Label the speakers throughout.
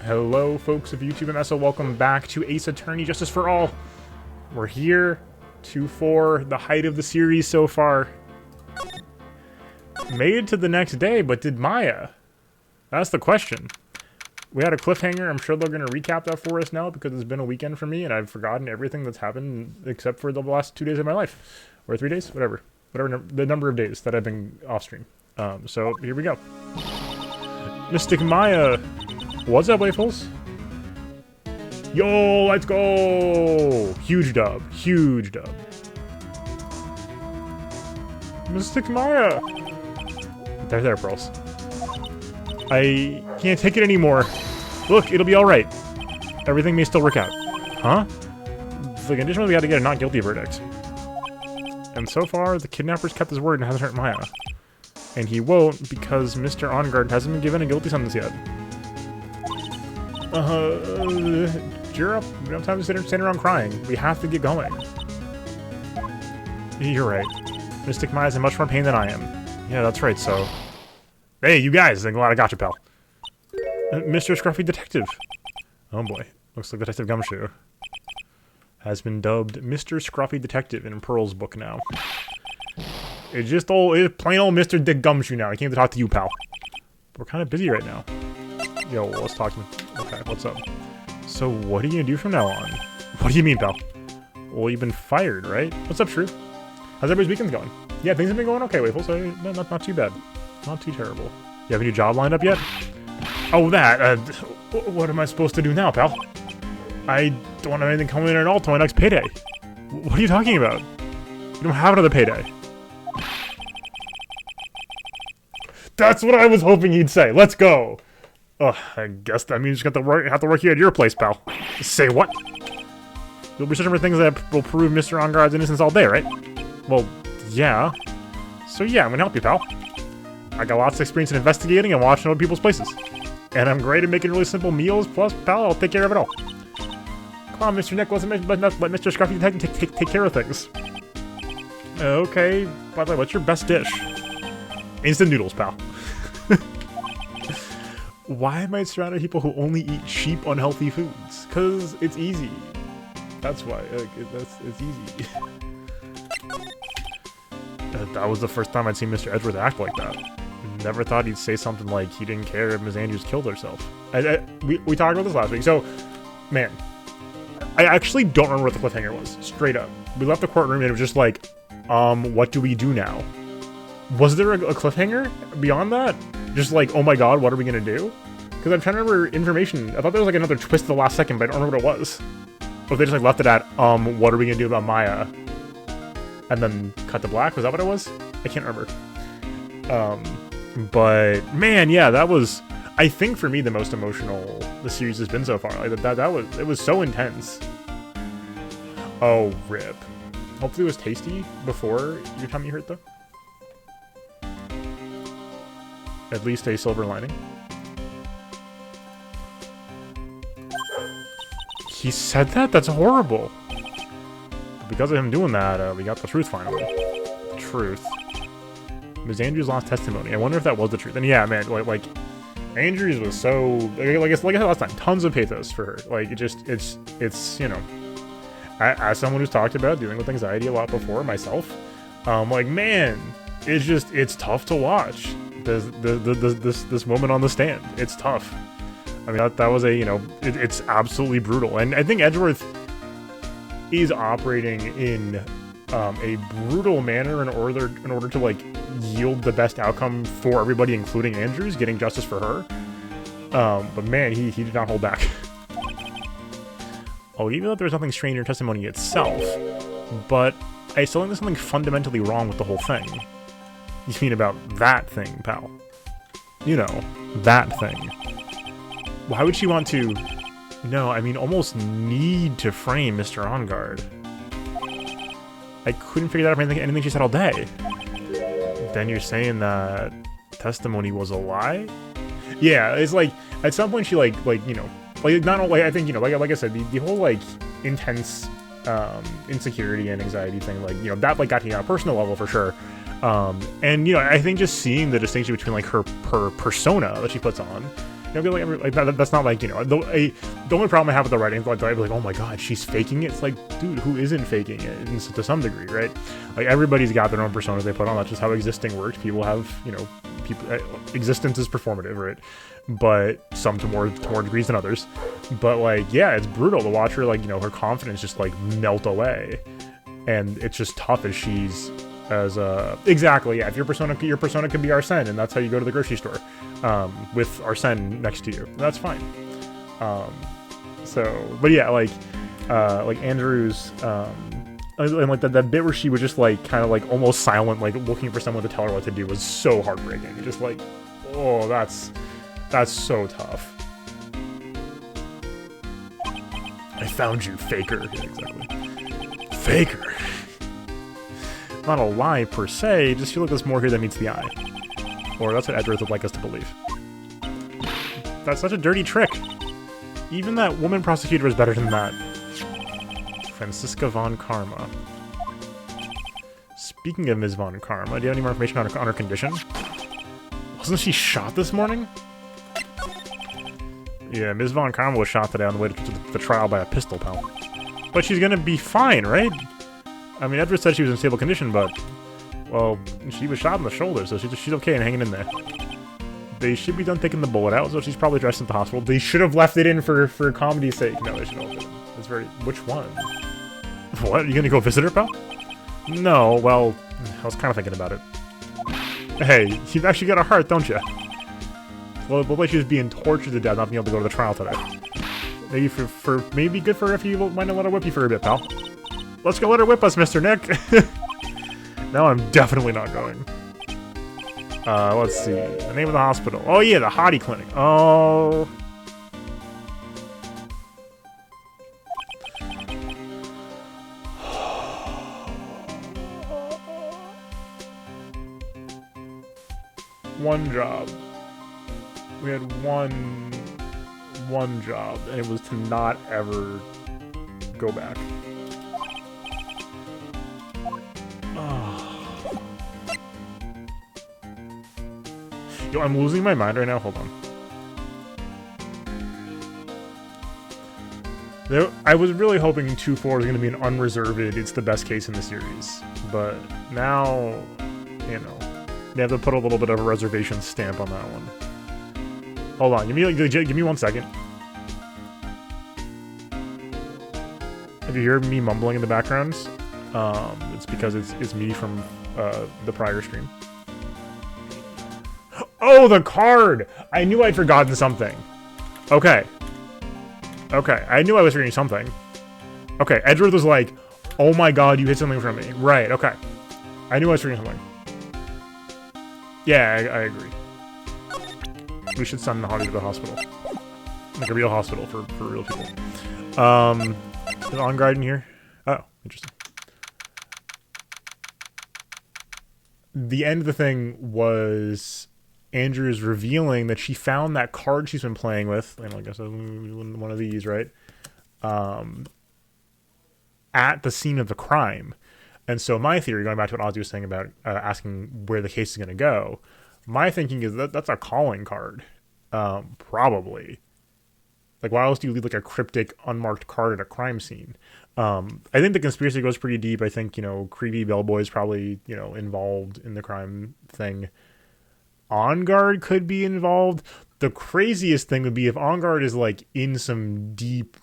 Speaker 1: Hello, folks of YouTube and ESO. Welcome back to Ace Attorney Justice for All. We're here for the height of the series so far. Made it to the next day, but did Maya? That's the question. We had a cliffhanger. I'm sure they're going to recap that for us now because it's been a weekend for me and I've forgotten everything that's happened except for the last 2 days of my life. Or 3 days? Whatever the number of days that I've been off stream. So here we go. Mystic Maya. What's up, Waffles? Yo, let's go! Huge dub. Huge dub. Mystic Maya! There, Pearls. I can't take it anymore. Look, it'll be alright. Everything may still work out. Huh? The condition was we had to get a not guilty verdict. And so far, the kidnapper's kept his word and hasn't hurt Maya. And he won't because Mr. On Guard hasn't been given a guilty sentence yet. Cheer up. We don't have time to sit around crying. We have to get going. You're right. Mystic Maya's in much more pain than I am. Yeah, that's right, so... Hey, you guys! I'm glad I got you, pal. Mr. Scruffy Detective. Oh boy. Looks like Detective Gumshoe has been dubbed Mr. Scruffy Detective in Pearl's book now. It's just plain old Mr. Dick Gumshoe now. I came to talk to you, pal. We're kind of busy right now. Yo, let's talk to me. Okay, what's up? So, what are you gonna do from now on? What do you mean, pal? Well, you've been fired, right? What's up, Shrew? How's everybody's weekend going? Yeah, things have been going okay, Waffle, so not too bad. Not too terrible. You have a new job lined up yet? Oh, that. What am I supposed to do now, pal? I don't have anything coming in at all till my next payday. What are you talking about? You don't have another payday. That's what I was hoping you'd say. Let's go. I guess that means you have to work here at your place, pal. Say what? You'll be searching for things that will prove Mr. On Guard's innocence all day, right? Well, yeah. So yeah, I'm gonna help you, pal. I got lots of experience in investigating and watching other people's places. And I'm great at making really simple meals, plus, pal, I'll take care of it all. Come on, Mr. Nick, let Mr. Scruffy take care of things. Okay, by the way, what's your best dish? Instant noodles, pal. Why am I surrounded by people who only eat cheap, unhealthy foods? Because it's easy. That's why. It's easy. That was the first time I'd seen Mr. Edgeworth act like that. Never thought he'd say something like he didn't care if Ms. Andrews killed herself. We talked about this last week. So, man, I actually don't remember what the cliffhanger was. Straight up. We left the courtroom and it was just like, what do we do now? Was there a cliffhanger beyond that? Just like, oh my god, what are we gonna do? Because I'm trying to remember information. I thought there was like another twist at the last second, but I don't remember what it was. Or they just like left it at, what are we gonna do about Maya? And then cut to black? Was that what it was? I can't remember. But man, yeah, that was, I think for me, the most emotional the series has been so far. Like it was so intense. Oh, rip. Hopefully it was tasty before your tummy hurt though. At least a silver lining. He said that? That's horrible. But because of him doing that, we got the truth finally. The truth. Ms. Andrews lost testimony. I wonder if that was the truth. And yeah, man, like Andrews was so, like I said last time, tons of pathos for her. Like, it's you know, as someone who's talked about dealing with anxiety a lot before myself, like, man, it's tough to watch. This moment on the stand. It's tough. I mean, that was it's absolutely brutal. And I think Edgeworth is operating in a brutal manner in order to like yield the best outcome for everybody, including Andrews, getting justice for her. But man, he did not hold back. Oh, even though there's nothing strange in her testimony itself, but I still think there's something fundamentally wrong with the whole thing. You mean about that thing, pal? You know, that thing. Why would she want to... No, I mean, almost need to frame Mr. On Guard. I couldn't figure that out from anything she said all day. Then you're saying that testimony was a lie? Yeah, it's like, at some point she like, you know, like, not only, I think, you know, like I said, the whole, like, intense, insecurity and anxiety thing, like, you know, that, like, got to me on a personal level for sure. And, you know, I think just seeing the distinction between, like, her persona that she puts on That's not like, you know, the only problem I have with the writing is like, I'd be like, oh my god, she's faking it. It's like, dude, who isn't faking it? And so, to some degree, right? Like, everybody's got their own personas they put on. That's just how existing works. People have, you know, existence is performative, right? But some to more degrees than others. But like, yeah, it's brutal to watch her, like, you know, her confidence just like melt away, and it's just tough as she's as exactly, yeah. If your persona could be Arsene, and that's how you go to the grocery store, with Arsene next to you. That's fine. So, but yeah, like Andrew's, and like that bit where she was just like kind of like almost silent, like looking for someone to tell her what to do, was so heartbreaking. Just like, oh, that's so tough. I found you, faker. Yeah, exactly. Faker. Not a lie per se, just feel like there's more here than meets the eye. Or that's what Edgeworth would like us to believe. That's such a dirty trick. Even that woman prosecutor is better than that. Franziska von Karma. Speaking of Ms. von Karma, do you have any more information on her condition? Wasn't she shot this morning? Yeah, Ms. von Karma was shot today on the way to the trial by a pistol, pal. But she's gonna be fine, right? I mean, Edward said she was in stable condition, but, well, she was shot in the shoulder, so she's okay and hanging in there. They should be done taking the bullet out, so she's probably dressed at the hospital. They should have left it in for comedy's sake. No, they should have left it in. That's very... Which one? What? Are you gonna go visit her, pal? No, well, I was kind of thinking about it. Hey, you've actually got a heart, don't you? Well, like she was being tortured to death, not being able to go to the trial today. Maybe maybe good for her if you might not let her whip you for a bit, pal. Let's go let her whip us, Mr. Nick. No, I'm definitely not going. Let's see. The name of the hospital. Oh yeah, the Hottie Clinic. Oh. One job. We had one job, and it was to not ever go back. Yo, I'm losing my mind right now. Hold on. I was really hoping 2-4 was going to be an unreserved, it's the best case in the series. But now, you know, they have to put a little bit of a reservation stamp on that one. Hold on, give me 1 second. If you hear me mumbling in the background, it's because it's me from the prior stream. Oh, the card! I knew I'd forgotten something. Okay. Okay, I knew I was forgetting something. Okay, Edgeworth was like, oh my god, you hid something from me. Right, okay. I knew I was forgetting something. Yeah, I agree. We should send the Hottie to the hospital. Like a real hospital for real people. Is On Guard in here? Oh, interesting. The end of the thing was Andrew's revealing that she found that card she's been playing with, and I guess one of these, right? At the scene of the crime. And so my theory, going back to what Ozzy was saying about asking where the case is going to go, my thinking is that that's a calling card. Probably. Like, why else do you leave like a cryptic, unmarked card at a crime scene? I think the conspiracy goes pretty deep. I think, you know, creepy bellboy is probably, you know, involved in the crime thing. On Guard could be involved. The craziest thing would be if On Guard is like in some deep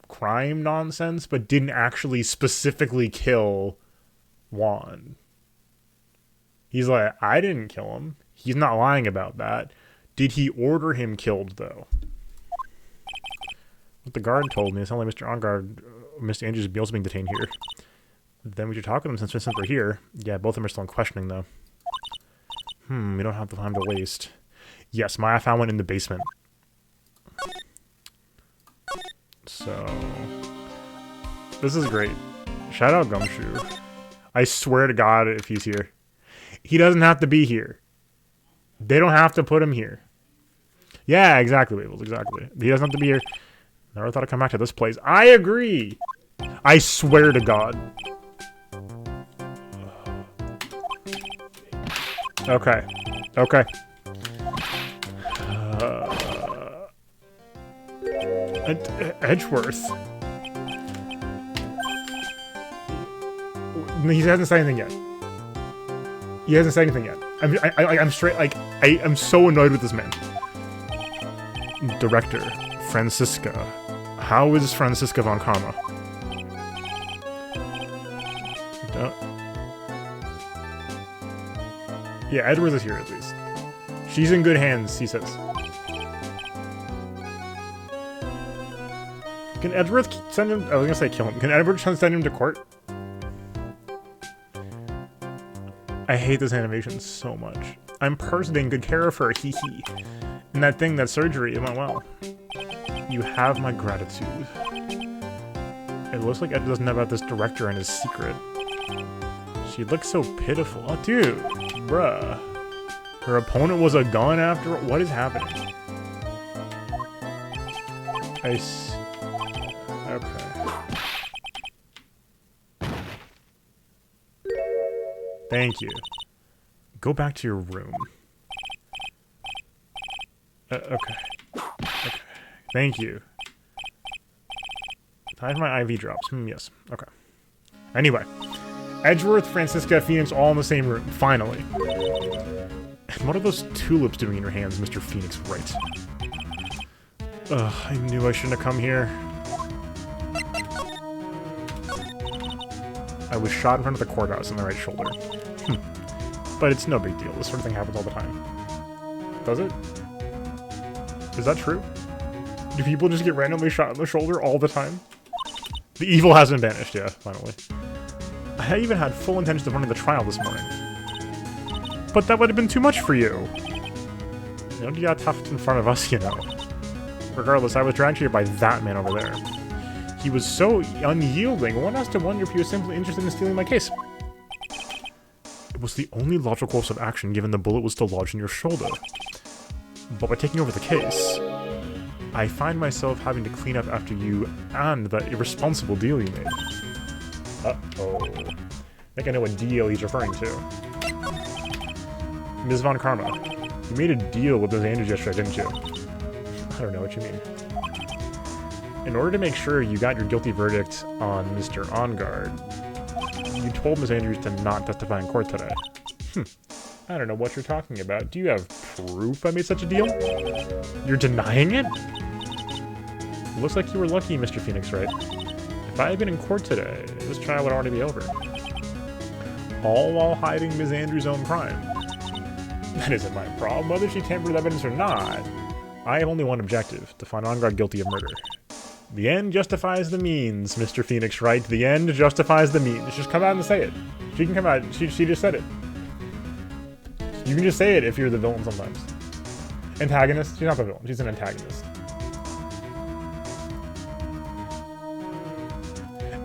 Speaker 1: crime nonsense, but didn't actually specifically kill Juan. He's like, I didn't kill him. He's not lying about that. Did he order him killed, though? What the guard told me, it's only Mr. On Guard, Mr. Andrews is also being detained here. Then we should talk to them since we're here. Yeah, both of them are still in questioning, though. We don't have the time to waste. Yes, Maya found one in the basement. So, this is great. Shout out Gumshoe. I swear to God if he's here. He doesn't have to be here. They don't have to put him here. Yeah, exactly, Wables, exactly. He doesn't have to be here. Never thought I'd come back to this place. I agree! I swear to God. Okay. Okay. Edgeworth. He hasn't said anything yet. He hasn't said anything yet. I'm straight, like, I am so annoyed with this man. Director, Francisca. How is Francisca von Karma? Yeah, Edgeworth is here at least. She's in good hands, he says. Can Edgeworth send him? I was gonna say kill him. Can Edgeworth send him to court? I hate this animation so much. I'm personally taking good care of her, hee hee. And that thing, that surgery, it went well. You have my gratitude. It looks like Ed doesn't know about this director and his secret. She looks so pitiful. Oh, dude. Bruh. Her opponent was a gun after? What is happening? Okay. Thank you. Go back to your room. Okay. Thank you. Time for my IV drops. Yes. Okay. Anyway. Edgeworth, Francisca, Phoenix, all in the same room. Finally. And what are those tulips doing in your hands, Mr. Phoenix Wright? Ugh, I knew I shouldn't have come here. I was shot in front of the courthouse in the right shoulder. But it's no big deal. This sort of thing happens all the time. Does it? Is that true? Do people just get randomly shot in the shoulder all the time? The evil hasn't vanished, yeah, finally. I even had full intention of running the trial this morning. But that would have been too much for you. You know, you got toughed in front of us, you know. Regardless, I was dragged here by that man over there. He was so unyielding, one has to wonder if he was simply interested in stealing my case. It was the only logical course of action given the bullet was still lodged in your shoulder. But by taking over the case, I find myself having to clean up after you and that irresponsible deal you made. Uh-oh. I think I know what deal he's referring to. Ms. Von Karma, you made a deal with those Andrews yesterday, didn't you? I don't know what you mean. In order to make sure you got your guilty verdict on Mr. Ongard, you told Ms. Andrews to not testify in court today. I don't know what you're talking about. Do you have proof I made such a deal? You're denying it? Looks like you were lucky, Mr. Phoenix, right? If I had been in court today, this trial would already be over. All while hiding Ms. Andrews' own crime. That isn't my problem, whether she tampered with evidence or not. I have only one objective, to find Ongard guilty of murder. The end justifies the means, Mr. Phoenix Wright. The end justifies the means. Just come out and say it. She can come out. She just said it. You can just say it if you're the villain sometimes. Antagonist? She's not the villain. She's an antagonist.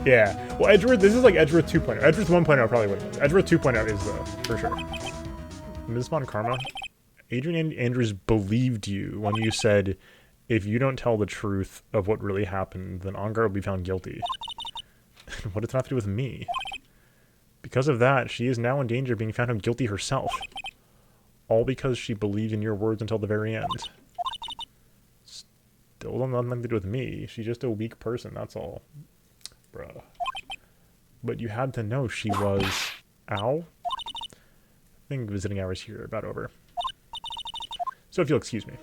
Speaker 1: Yeah. Well, Edgeworth, this is like Edgeworth 2.0. Edgeworth 1.0 probably wouldn't. Edgeworth 2.0 is though, for sure. Ms. Von Karma, Adrian Andrews believed you when you said, if you don't tell the truth of what really happened, then Ongard will be found guilty. What does that have to do with me? Because of that, she is now in danger of being found guilty herself. All because she believed in your words until the very end. Still don't have nothing to do with me. She's just a weak person, that's all. Bruh. But you had to know she was... Ow? I think visiting hours here are about over. So if you'll excuse me.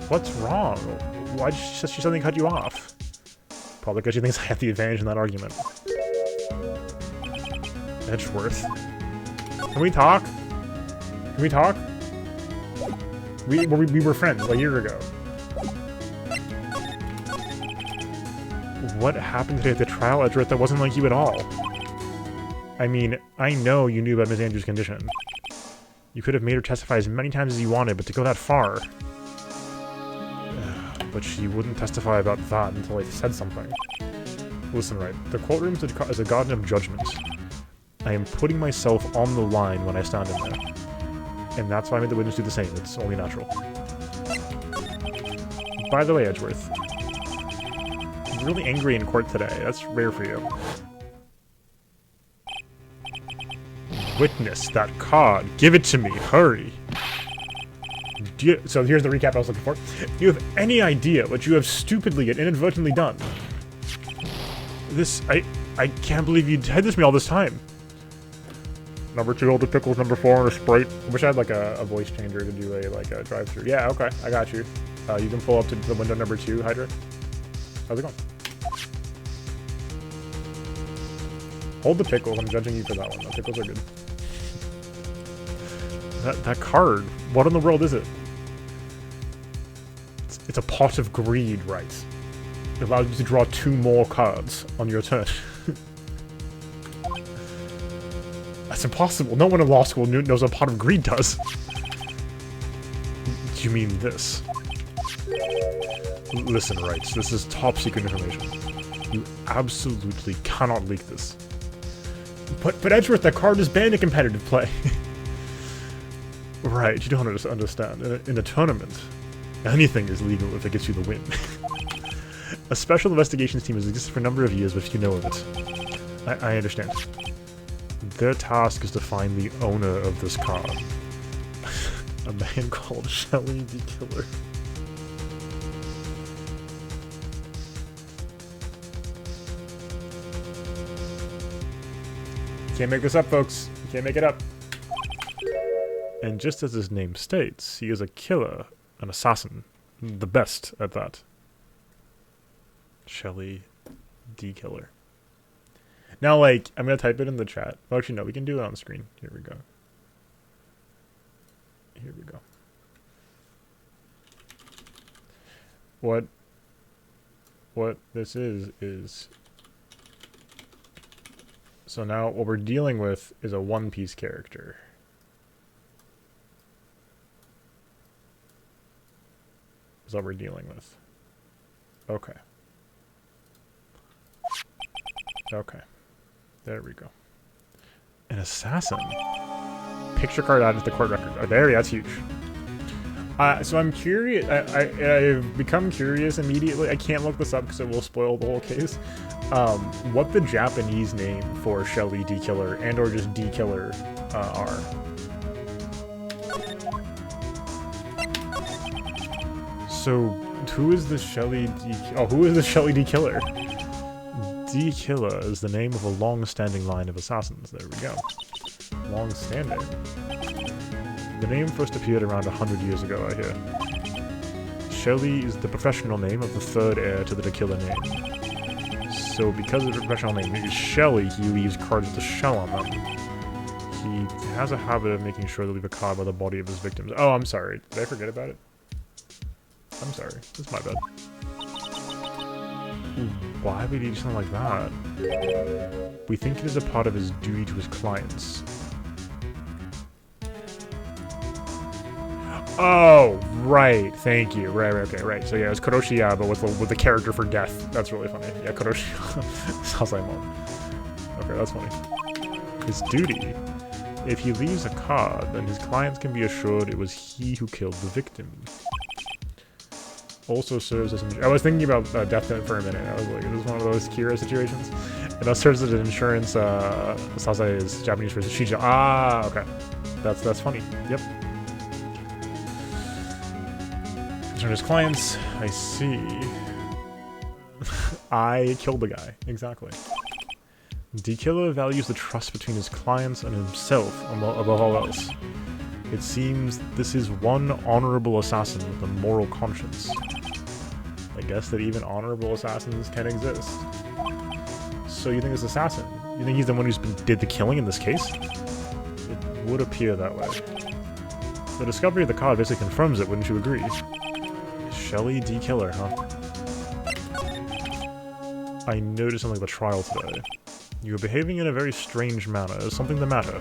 Speaker 1: What's wrong? Why did she suddenly cut you off? Probably because she thinks I have the advantage in that argument. Edgeworth. Can we talk? Can we talk? We were friends a year ago. What happened today at the trial, Edgeworth? That wasn't like you at all. I mean, I know you knew about Ms. Andrews' condition. You could have made her testify as many times as you wanted, but to go that far... But she wouldn't testify about that until I said something. Listen, right, the courtroom is a garden of judgment. I am putting myself on the line when I stand in there. And that's why I made the witness do the same. It's only natural. By the way, Edgeworth, you're really angry in court today. That's rare for you. Witness that card. Give it to me. Hurry. So here's the recap I was looking for. Do you have any idea what you have stupidly and inadvertently done? I can't believe you did this to me all this time. Number 2, hold the pickles. Number 4 on a Sprite. I wish I had like a voice changer to do a drive-through. Yeah, okay, I got you. You can pull up to the window number 2, Hydra. How's it going? Hold the pickles. I'm judging you for that one. The pickles are good. That card. What in the world is it? It's a pot of greed, right? It allows you to draw 2 more cards on your turn. That's impossible. No one in law school knows what a pot of greed does. Do you mean this? Listen, Wrights, this is top secret information. You absolutely cannot leak this. But Edgeworth, that card is banned in competitive play. Right, you don't understand. In a tournament, anything is legal if it gets you the win. A special investigations team has existed for a number of years, but few know of it. I understand. Their task is to find the owner of this card. A man called Shelly the Killer. You can't make this up, folks. You can't make it up. And just as his name states, he is a killer, an assassin. The best at that. Shelly the Killer. Now, like, I'm gonna type it in the chat. Oh, actually, no, we can do it on the screen. Here we go. Here we go. What this is... So now what we're dealing with is a One Piece character. Is what we're dealing with. Okay. Okay. There we go. An assassin. Picture card added to the court record. Oh, there, yeah, that's huge. So I'm curious. I've become curious immediately. I can't look this up because it will spoil the whole case. What the Japanese name for Shelly D Killer and or just D Killer are. So who is the Shelly D? Oh, who is the Shelly D Killer? D Killer is the name of a long-standing line of assassins. There we go. Long-standing. The name first appeared around 100 years ago, I hear. Shelly is the professional name of the third heir to the D Killer name. So because of the professional name is Shelly, he leaves cards with a shell on them. He has a habit of making sure to leave a card by the body of his victims. Oh, I'm sorry. Did I forget about it? I'm sorry. That's my bad. Why would he do something like that? We think it is a part of his duty to his clients. Oh, right. Thank you. Right, okay, right. So yeah, it was Kuroshi Yaba with the character for death. That's really funny. Yeah, Kuroshi sounds like mom. Okay, that's funny. His duty. If he leaves a card, then his clients can be assured it was he who killed the victim. Also serves as an... I was thinking about Death Note for a minute. I was like, this is one of those Kira situations. And that serves as an insurance, Sasai is Japanese for Shija. Ah, okay. That's funny. Yep. Concern his clients. I see. I killed the guy. Exactly. D Killer values the trust between his clients and himself above all else. It seems this is one honorable assassin with a moral conscience. I guess that even honorable assassins can exist. So you think this assassin? You think he's the one who's did the killing in this case? It would appear that way. The discovery of the card basically confirms it, wouldn't you agree? Shelly D Killer, huh? I noticed something at the trial today. You were behaving in a very strange manner. Is something the matter?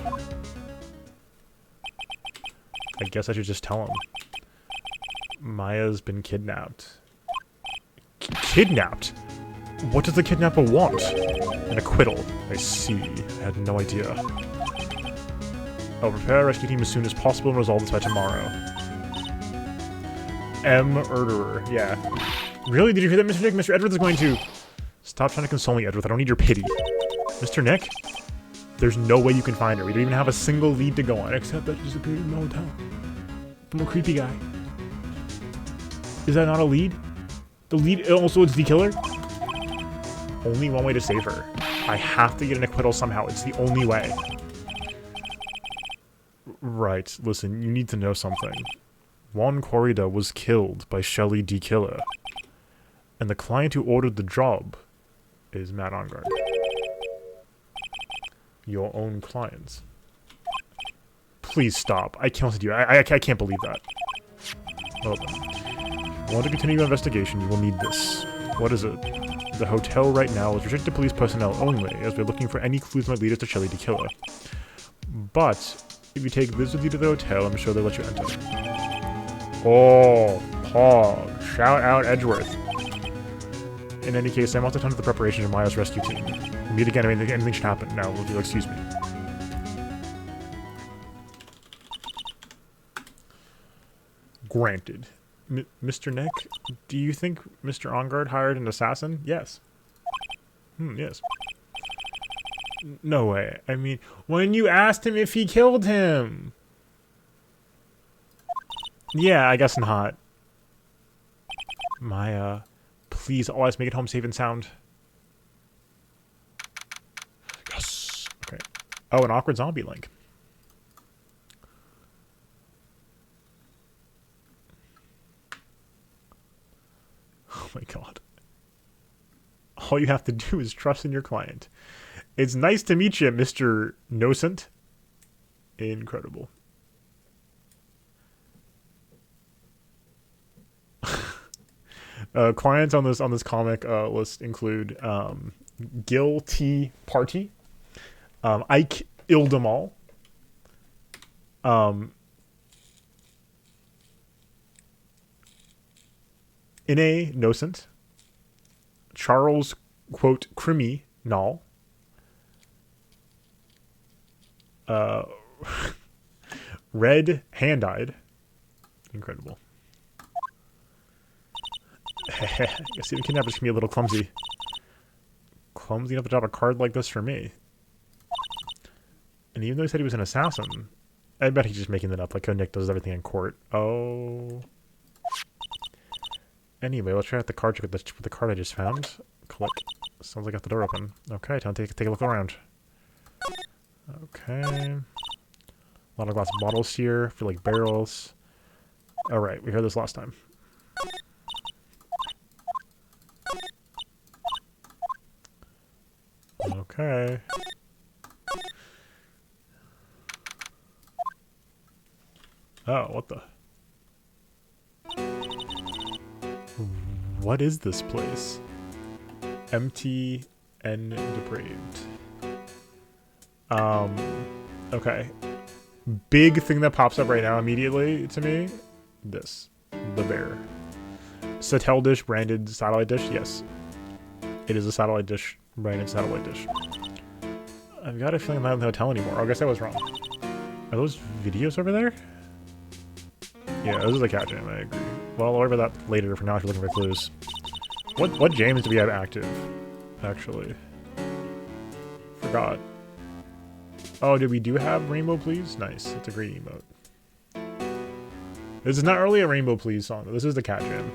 Speaker 1: I guess I should just tell him. Maya's been kidnapped. Kidnapped? What does the kidnapper want? An acquittal. I see. I had no idea. I'll prepare a rescue team as soon as possible and resolve this by tomorrow. Murderer. Yeah. Really? Did you hear that, Mr. Nick? Mr. Edwards is going to... Stop trying to console me, Edwards. I don't need your pity. Mr. Nick? There's no way you can find her. We don't even have a single lead to go on, except that she's appeared in the hotel. From a creepy guy. Is that not a lead? The lead also it's the killer? Only one way to save her. I have to get an acquittal somehow. It's the only way. Right, listen, you need to know something. Juan Corrida was killed by Shelly D. Killer. And the client who ordered the job is Matt Ongard. Your own client. Please stop. I counted you. I can't believe that. Well then. If you want to continue your investigation, you will need this. What is it? The hotel right now is restricted to police personnel only, as we're looking for any clues that might lead us to Shelly D. Killer. But, if you take this with you to the hotel, I'm sure they'll let you enter. Oh, Pog. Shout out Edgeworth. In any case, I'm off to tend to the preparation of Maya's rescue team. We'll meet again if anything should happen. Now, will you excuse me? Granted. Mr. Nick, do you think Mr. Ongard hired an assassin? Yes. Yes. No way. I mean, when you asked him if he killed him. Yeah, I guess not. Maya, please always make it home safe and sound. Yes. Okay. Oh, an awkward zombie link. Oh my god. All you have to do is trust in your client. It's nice to meet you, Mr. Nocent. Incredible. Clients on this comic list include Gil T. Party, Ike Ildemal, Ine Nocent, Charles, quote, Crimmy Nall, Red Hand-Eyed, incredible. I guess even kidnappers can be a little clumsy. Clumsy enough to drop a card like this for me. And even though he said he was an assassin, I bet he's just making that up, like how Nick does everything in court. Oh. Anyway, let's try out the card trick with the card I just found. Click. Sounds like I got the door open. Okay, time to take a look around. Okay. A lot of glass bottles here. Feel like barrels. Alright, we heard this last time. Okay. Oh, what the? What is this place? Empty and depraved. Okay. Big thing that pops up right now immediately to me. This. The bear. Satel dish, branded satellite dish? Yes. It is a satellite dish, branded satellite dish. I've got a feeling I'm not in the hotel anymore. Oh, I guess I was wrong. Are those videos over there? Yeah, this is a cat jam, I agree. Well, I'll worry about that later. For now, if you're looking for clues. What jams do we have active? Actually. Forgot. Oh, did we do have Rainbow Please? Nice. It's a great emote. This is not really a Rainbow Please song. This is the cat jam.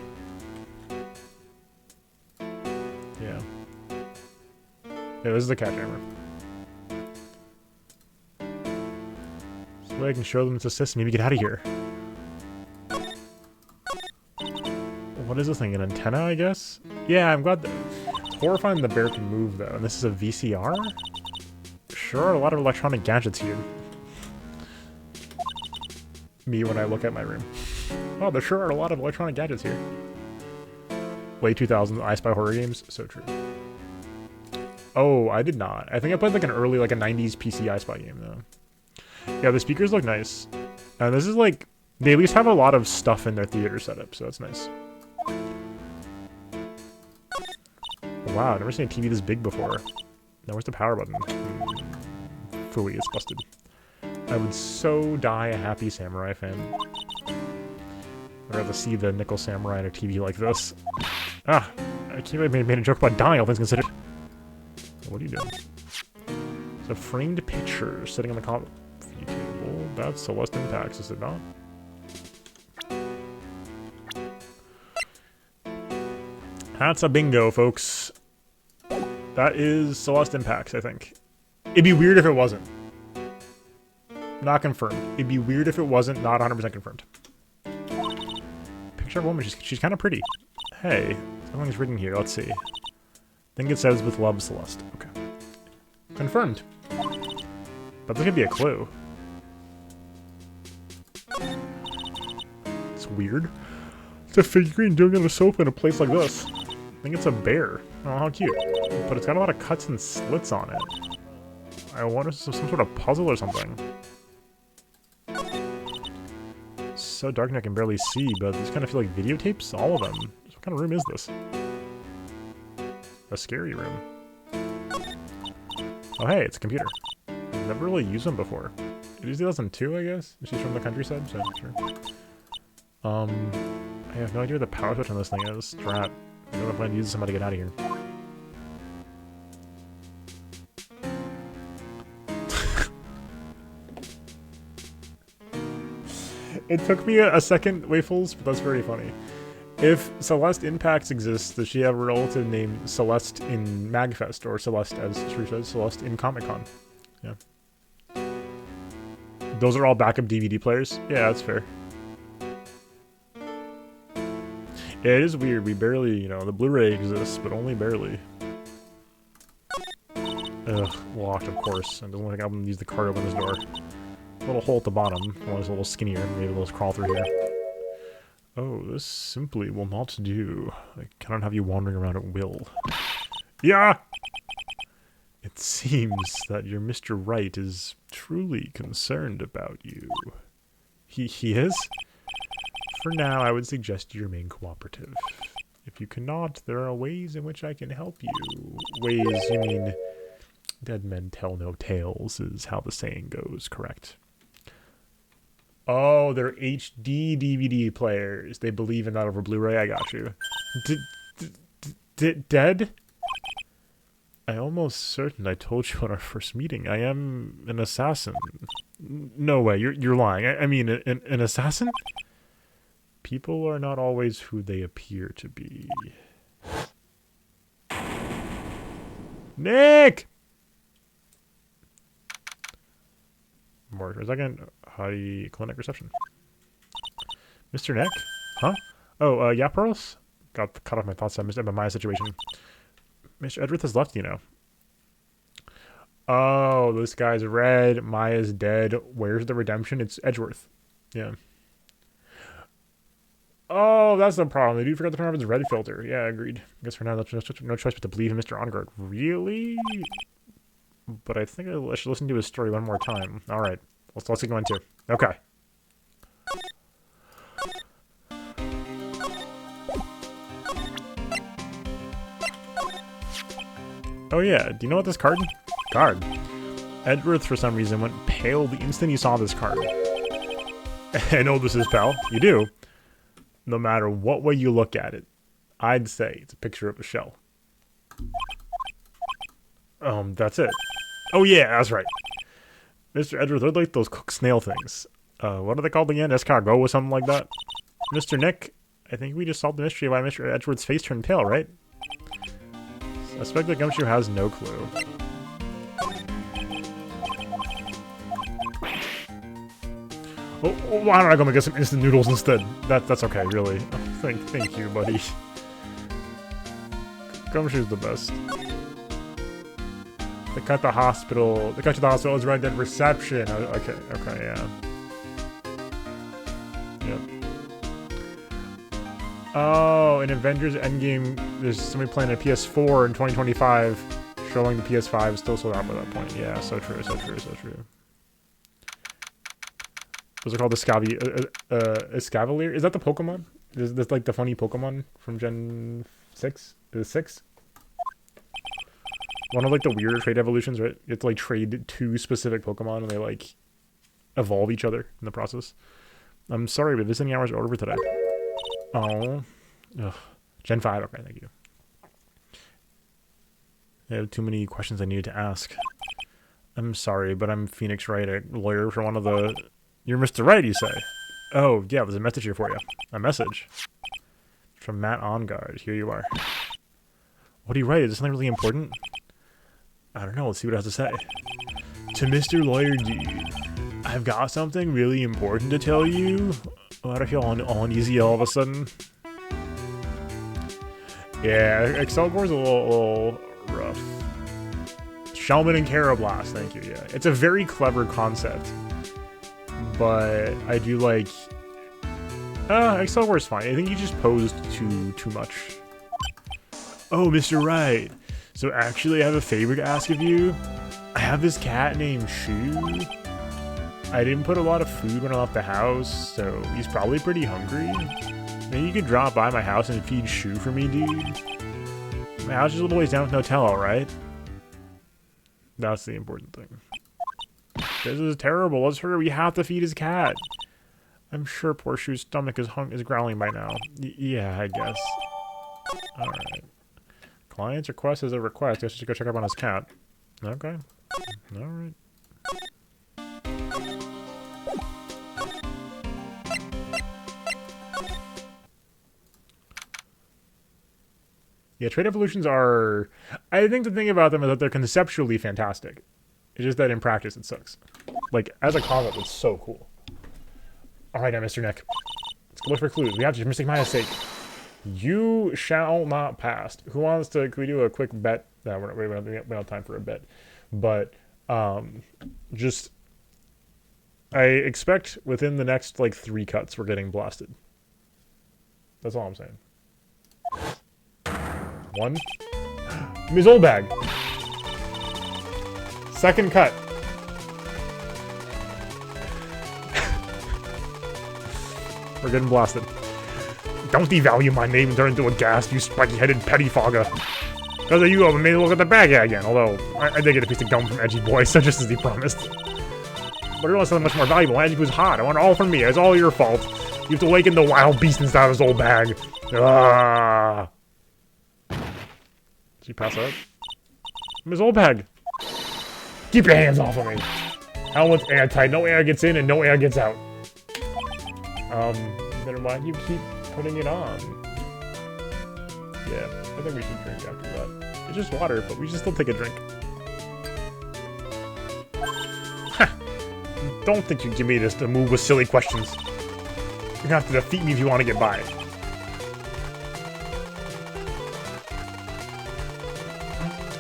Speaker 1: Yeah. Yeah, this is the cat jammer. So that I can show them it's a system. Maybe get out of here. What is this thing? An antenna, I guess? Yeah, I'm glad that... It's horrifying the bear can move, though. And this is a VCR? Sure are a lot of electronic gadgets here. Me when I look at my room. Oh, there sure are a lot of electronic gadgets here. Late 2000s I Spy horror games? So true. Oh, I did not. I think I played like an early, like a 90s PC I Spy game, though. Yeah, the speakers look nice. And this is like... They at least have a lot of stuff in their theater setup, so that's nice. Wow, I've never seen a TV this big before. Now where's the power button? Phooey, it's busted. I would so die a happy samurai fan. I'd rather see the Nickel Samurai on a TV like this. Ah! I can't believe I made a joke about dying, all things considered. What are you doing? It's a framed picture sitting on the coffee table. That's Celeste Pax, is it not? That's a bingo, folks. That is Celeste Impacts, I think. It'd be weird if it wasn't. Not confirmed. It'd be weird if it wasn't, not 100% confirmed. Picture of a woman, she's kind of pretty. Hey, something's written here, let's see. I think it says with love, Celeste. Okay. Confirmed. But this could be a clue. It's weird. It's a figurine doing on a sofa in a place like this. I think it's a bear. Oh, how cute. But it's got a lot of cuts and slits on it. I wonder if it's some sort of puzzle or something. It's so dark and I can barely see, but these kind of feel like videotapes. All of them. What kind of room is this? A scary room. Oh hey, it's a computer. I've never really used one before. It is 2002, I guess? She's from the countryside, so sure. I have no idea what the power switch on this thing is. Drat. I don't know if I need to use somebody to get out of here. It took me a second, Waffles, but that's very funny. If Celeste Impacts exists, does she have a relative named Celeste in MagFest, or Celeste, as Shrew says, Celeste in Comic-Con? Yeah. Those are all backup DVD players? Yeah, that's fair. Yeah, it is weird. We barely, you know, the Blu-ray exists, but only barely. Ugh, locked, of course. And doesn't look like I'm gonna use the card to open this door. Little hole at the bottom. One is a little skinnier. Maybe let's crawl through here. Oh, this simply will not do. I cannot have you wandering around at will. Yeah! It seems that your Mr. Right is truly concerned about you. He is? For now, I would suggest you remain cooperative. If you cannot, there are ways in which I can help you. Ways, you mean... Dead men tell no tales, is how the saying goes, correct? Oh, they're HD DVD players. They believe in that over Blu-ray. I got you. Dead? I'm almost certain I told you at our first meeting. I am an assassin. No way, you're lying. I mean, an assassin? People are not always who they appear to be. Nick! More for a second. Hottie clinic reception. Mr. Nick? Huh? Oh, yeah, Pearls? Got cut off my thoughts. I missed my situation. Mr. Edgeworth has left, you know. Oh, this guy's red. Maya's dead. Where's the redemption? It's Edgeworth. Yeah. Oh, that's the problem. They do forget to turn off his red filter. Yeah, agreed. I guess for now, there's no choice but to believe in Mr. Ongard. Really? But I think I should listen to his story one more time. All right. Let's get going too. Okay. Oh yeah, do you know what this card? Edgeworth, for some reason, went pale the instant he saw this card. I know this is pal. You do. No matter what way you look at it, I'd say it's a picture of a shell. That's it. Oh yeah, that's right. Mr. Edgeworth, they're like those cooked snail things. What are they called again? Escargot or something like that? Mr. Nick, I think we just solved the mystery of why Mr. Edgeworth's face turned pale, right? I suspect that GUMSHOE has no clue. Oh, why don't I go and get some instant noodles instead? That's okay, really. Oh, thank you, buddy. GUMSHOE's the best. They cut the hospital. They cut to the hospital. It was right at reception. Okay, yeah. Yep. Oh, in Avengers Endgame, there's somebody playing a PS4 in 2025, showing the PS5 is still sold out by that point. Yeah, so true. Those are called the Escavalier. Is that the Pokemon? Is this like the funny Pokemon from Gen 6? Is it 6? One of like the weirder trade evolutions, right? You have to like trade two specific Pokemon and they like evolve each other in the process. I'm sorry, but visiting hours are over for today. Oh. Ugh. Gen 5, okay, thank you. I have too many questions I needed to ask. I'm sorry, but I'm Phoenix Wright, a lawyer for one of the... You're Mr. Wright, you say? Oh, yeah, there's a message here for you. A message. From Matt Ongard. Here you are. What do you write? Is this something really important? I don't know. Let's see what it has to say. To Mr. Lawyer Dude, I've got something really important to tell you. Why do I feel all uneasy all of a sudden? Yeah, Excel Core's a little rough. Shellman and Carablast, thank you, yeah. It's a very clever concept. But I do like... Excel Core's fine. I think you just posed too much. Oh, Mr. Wright. So actually I have a favor to ask of you. I have this cat named Shoe. I didn't put a lot of food when I left the house, so he's probably pretty hungry. Maybe you could drop by my house and feed Shoe for me, dude. My house is a little ways down with no tell, right? That's the important thing. This is terrible. Let's hurry. We have to feed his cat. I'm sure poor Shoe's stomach is growling by now. Yeah, I guess. Alright. Client's request is a request. I guess I should go check up on his cat. Okay. Alright. Yeah, trait evolutions are... I think the thing about them is that they're conceptually fantastic. It's just that in practice it sucks. Like, as a concept, it's so cool. Alright now, Mr. Nick. Let's go look for clues. We have to, for Mystic Maya's sake. You shall not pass. Who wants to... Can we do a quick bet? No, we don't have time for a bet. But, just... I expect within the next, like, 3 cuts we're getting blasted. That's all I'm saying. 1. Ms. Oldbag. Second cut. We're getting blasted. Don't devalue my name and turn into a ghast, you spiky-headed pettifogger. Because of you, I made a look at the bag again. Although, I did get a piece of gum from Edgy Boy, so just as he promised. But it was something much more valuable. Edgy was hot. I want it all from me. It's all your fault. You have to awaken the wild beast inside of this old bag. Ah. Did you pass out? Ms. Oldbag. Keep your hands off of me. Helmet's airtight. No air gets in and no air gets out. Then why do you keep putting it on? Yeah, I think we should drink after that. It's just water, but we should still take a drink. Don't think you give me this to move with silly questions. You're gonna have to defeat me if you want to get by.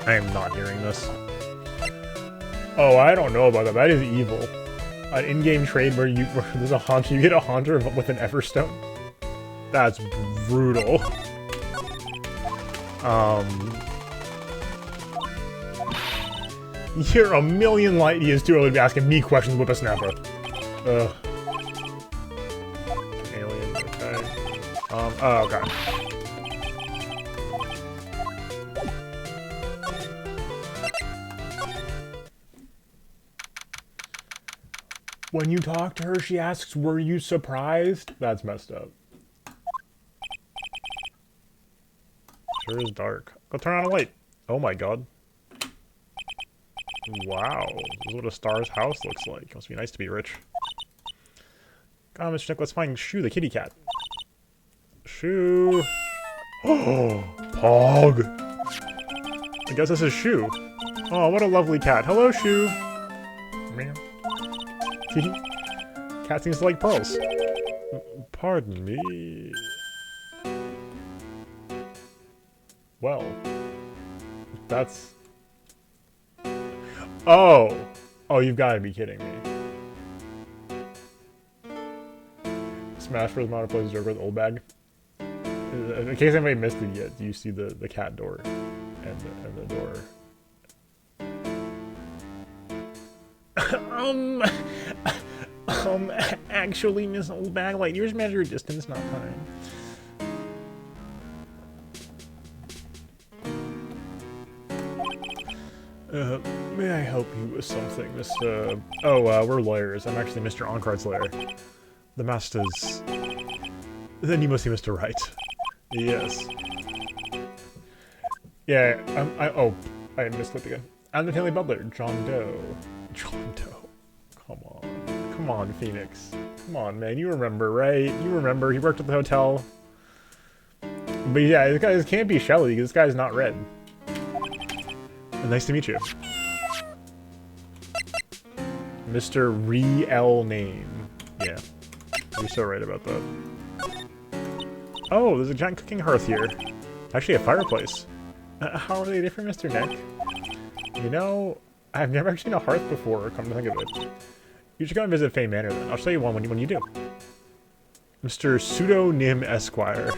Speaker 1: I am not hearing this. Oh, I don't know about that. That is evil. An in-game trade where there's a haunter, you get a haunter with an Everstone. That's brutal. You're a million light years too early to be asking me questions, whippersnapper. Ugh. Alien, okay. Oh, okay. When you talk to her, she asks, were you surprised? That's messed up. Sure is dark. Go turn on a light. Oh my god. Wow. This is what a star's house looks like. It must be nice to be rich. Come on, Mr. Nick, let's find Shoe, the kitty cat. Shoe. Oh, Pog. I guess this is Shoe. Oh, what a lovely cat. Hello, Shoe. Meow. Cat seems to like pearls. Pardon me. Well, that's... Oh! Oh, you've got to be kidding me. Smash Bros. Modern plays Joker with Old Bag. In case anybody missed it yet, do you see the cat door and the door? Actually, Miss Old Bag, like, yours measure distance, not time. May I help you with something, Miss, we're lawyers. I'm actually Mr. Oncart's lawyer. The master's... Then you must be Mr. Wright. Yes. Yeah, I misclicked again. I'm the Taily Butler, John Doe. John Doe. Come on. Come on, Phoenix. Come on, man. You remember, right? You remember. He worked at the hotel. But yeah, this can't be Shelly. This guy's not red. Nice to meet you. Mr. Re-L name. Yeah. You're so right about that. Oh, there's a giant cooking hearth here. Actually, a fireplace. How are they different, Mr. Nick? You know, I've never seen a hearth before, come to think of it. You should go and visit Fay Manor then. I'll show you one when you do. Mr. Pseudonym Esquire.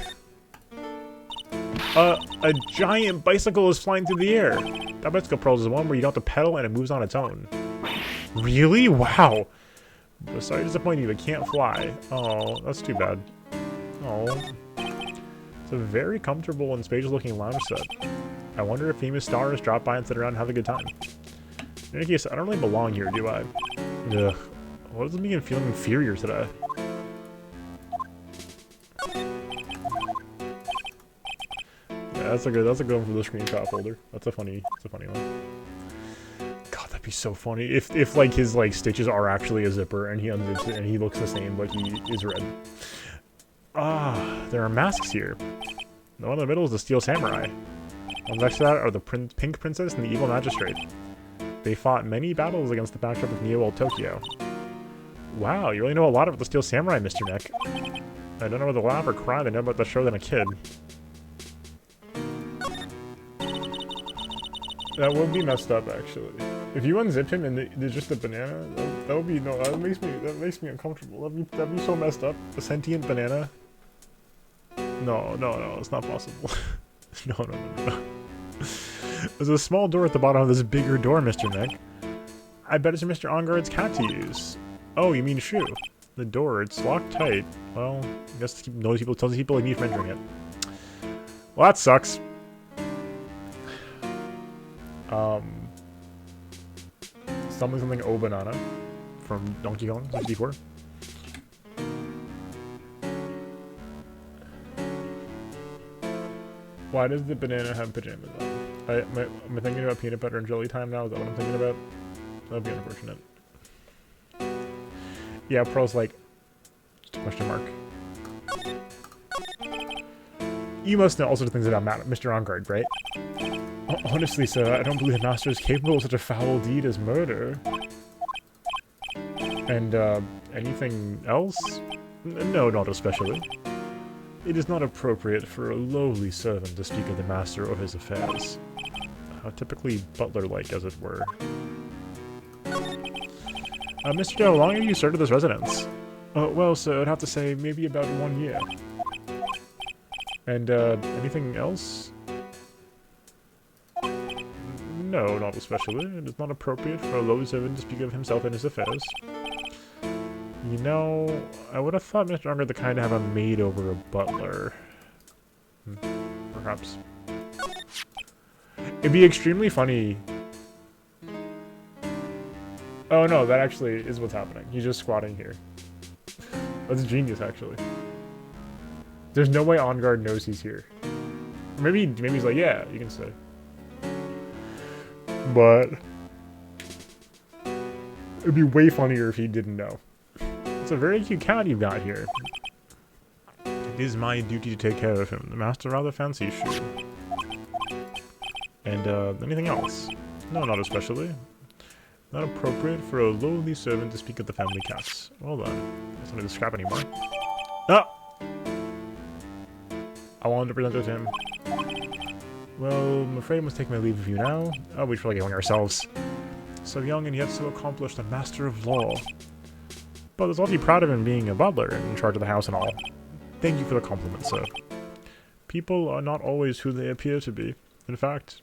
Speaker 1: A giant bicycle is flying through the air. That bicycle pearls is one where you don't have to pedal and it moves on its own. Really? Wow. Sorry to disappoint you, it can't fly. Oh, that's too bad. Oh. It's a very comfortable and spacious looking lounge set. I wonder if famous stars drop by and sit around and have a good time. In any case, I don't really belong here, do I? Ugh. What does it mean feeling inferior today? Yeah, that's a good one for the screenshot folder. That's a funny one. God, that'd be so funny if like his like stitches are actually a zipper and he unzips it and he looks the same, but he is red. Ah, there are masks here. The one in the middle is the Steel Samurai. On next to that are the Pink Princess and the Evil Magistrate. They fought many battles against the backdrop of Neo Old Tokyo. Wow, you really know a lot about the Steel Samurai, Mr. Nick. I don't know whether to laugh or cry, I know about the show than a kid. That would be messed up, actually. If you unzip him and there's just a banana, that would be that makes me uncomfortable. That'd be so messed up. A sentient banana. No, it's not possible. No. There's a small door at the bottom of this bigger door, Mr. Nick. I bet it's Mr. Enguerrad's cat to use. Oh, you mean Shoe? The door, it's locked tight. Well, I guess tells people like me from entering it. Well, that sucks. Something O Banana from Donkey Kong 64. Why does the banana have pajamas on? Am I thinking about peanut butter and jelly time now? Is that what I'm thinking about? That'd be unfortunate. Yeah, Pearl's like, question mark. You must know all sorts of things about Mr. Enguerrad, right? Honestly, sir, I don't believe the master is capable of such a foul deed as murder. And, anything else? No, not especially. It is not appropriate for a lowly servant to speak of the master or his affairs. Typically butler-like, as it were. Mr. Doe, how long have you served at this residence? Well, sir, I'd have to say maybe about 1 year. And, anything else? No, not especially. It is not appropriate for a lowly servant to speak of himself and his affairs. You know, I would have thought Mr. Enguerrad the kind to have a maid over a butler. Perhaps. It'd be extremely funny. Oh no, that actually is what's happening. He's just squatting here. That's genius, actually. There's no way Enguerrad knows he's here. Or maybe he's like, yeah, you can say. But it'd be way funnier if he didn't know. It's a very cute cat you've got here. It is my duty to take care of him. The master rather fancies Shoe. And, anything else? No, not especially. Not appropriate for a lowly servant to speak of the family cats. Well then, it's not to scrap anymore. Ah! I wanted to present it to him. Well, I'm afraid I must take my leave of you now. Oh, we should probably get on ourselves. So young and yet so accomplished, a master of law. But there's also proud of him being a butler and in charge of the house and all. Thank you for the compliment, sir. People are not always who they appear to be. In fact,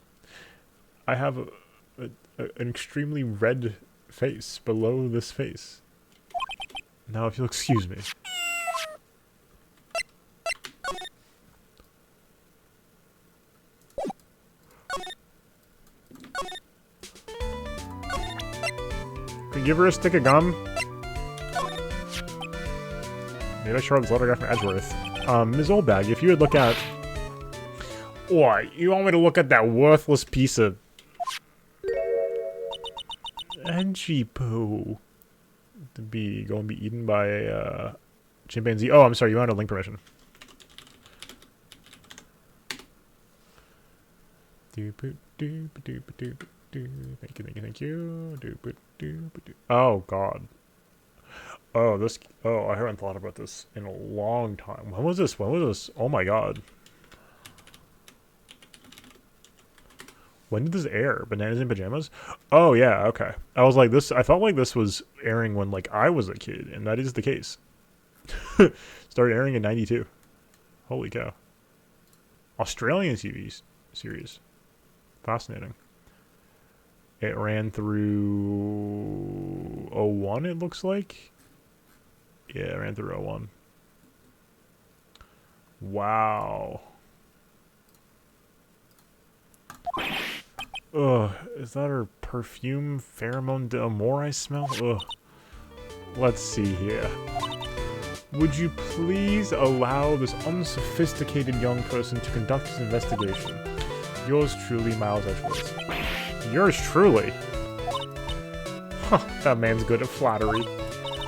Speaker 1: I have an extremely red face below this face. Now, if you'll excuse me. Can you give her a stick of gum? Maybe I should write this autograph from Edgeworth. Ms. Oldbag, if you would look at... What? You want me to look at that worthless piece of... Edgy poo. To be going to be eaten by a chimpanzee. Oh, I'm sorry, you wanted a link permission. Doop doop doop doop doop. Thank you, thank you, thank you. Oh, God. Oh, this... Oh, I haven't thought about this in a long time. When was this? When was this? Oh, my God. When did this air? Bananas in Pajamas? Oh, yeah, okay. I was like, this... I felt like this was airing when, like, I was a kid, and that is the case. Started airing in 92. Holy cow. Australian TV series. Fascinating. It ran through 01, it looks like. Yeah, it ran through 01. Wow. Ugh, is that her perfume pheromone d'amore I smell? Ugh. Let's see here. Would you please allow this unsophisticated young person to conduct this investigation? Yours truly, Miles Edgeworth. Yours truly? Huh, that man's good at flattery.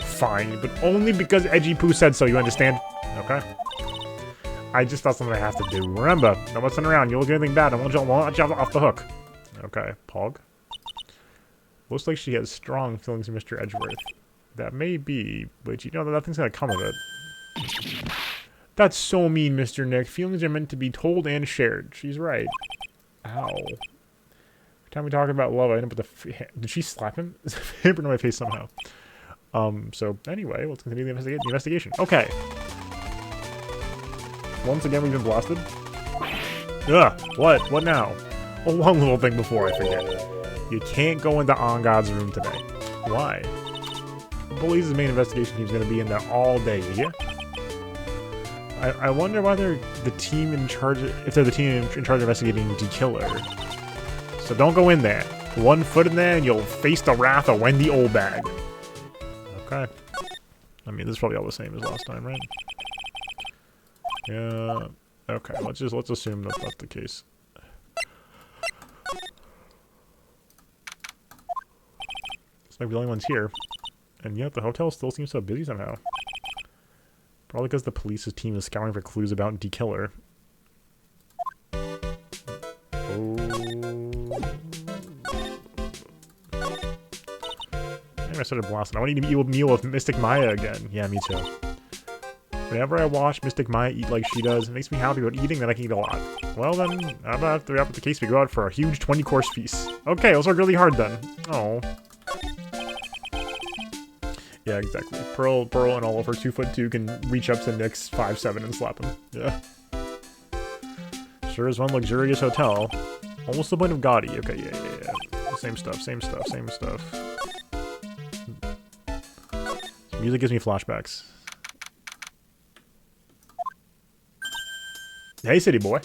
Speaker 1: Fine, but only because Edgy Poo said so, you understand? Okay. I just thought something I have to do. Remember, no messing around. You'll do anything bad, I won't let you off the hook. Okay, Pog. Looks like she has strong feelings for Mr. Edgeworth. That may be, but you know that nothing's gonna come of it. That's so mean, Mr. Nick. Feelings are meant to be told and shared. She's right. Ow. Every time we talk about love, I end up with a... Did she slap him? There's a paper in my face somehow. So anyway, let's continue the investigation. Okay. Once again, we've been blasted. Ugh, what? What now? Oh, one little thing before I forget. You can't go into On God's room today. Why? The police's main investigation team's gonna be in there all day, you hear? I wonder why they're the team in charge if they're the team in charge of investigating the killer. So don't go in there. 1 foot in there and you'll face the wrath of Wendy Oldbag. Okay. I mean, this is probably all the same as last time, right? Yeah. Okay, let's assume that that's the case. It's like the only ones here. And yet the hotel still seems so busy somehow. Probably because the police's team is scouring for clues about D Killer. Oh. I started blasting. I want to eat a meal with Mystic Maya again. Yeah, me too. Whenever I watch Mystic Maya eat like she does, it makes me happy about eating, then I can eat a lot. Well then, how about the the case we go out for a huge 20-course feast? Okay, let's work really hard then. Oh. Yeah, exactly. Pearl and all of her 2'2" can reach up to Nick's 5'7" and slap him. Yeah. Sure is one luxurious hotel. Almost the point of gaudy. Okay, yeah. Same stuff. Music gives me flashbacks. Hey, city boy.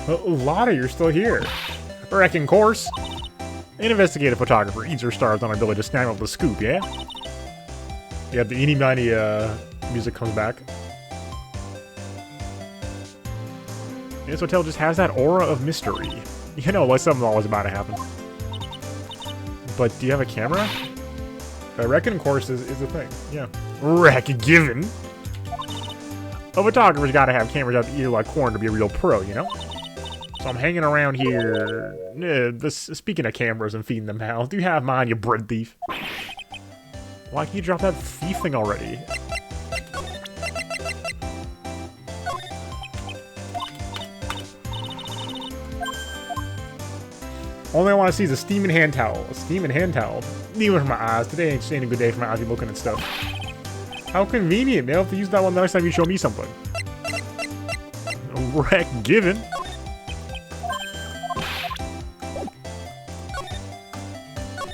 Speaker 1: Lotta, you're still here. Wrecking course. An investigative photographer eats her stars on her ability to snag up the scoop, yeah? Yeah, the eeny miny music comes back. This hotel just has that aura of mystery. You know, like something's always about to happen. But do you have a camera? A wrecking course is a thing, yeah. Wreck given. A photographer's gotta have cameras out the ear like corn to be a real pro, you know? So I'm hanging around here. Speaking of cameras and feeding them out, do you have mine, you bread thief? Why can't you drop that thief thing already? Only I want to see is a steaming hand towel. A steaming hand towel. Even for my eyes. Today ain't a good day for my eyes to be looking at stuff. How convenient, man. I'll have to use that one the next time you show me something. Wreck given.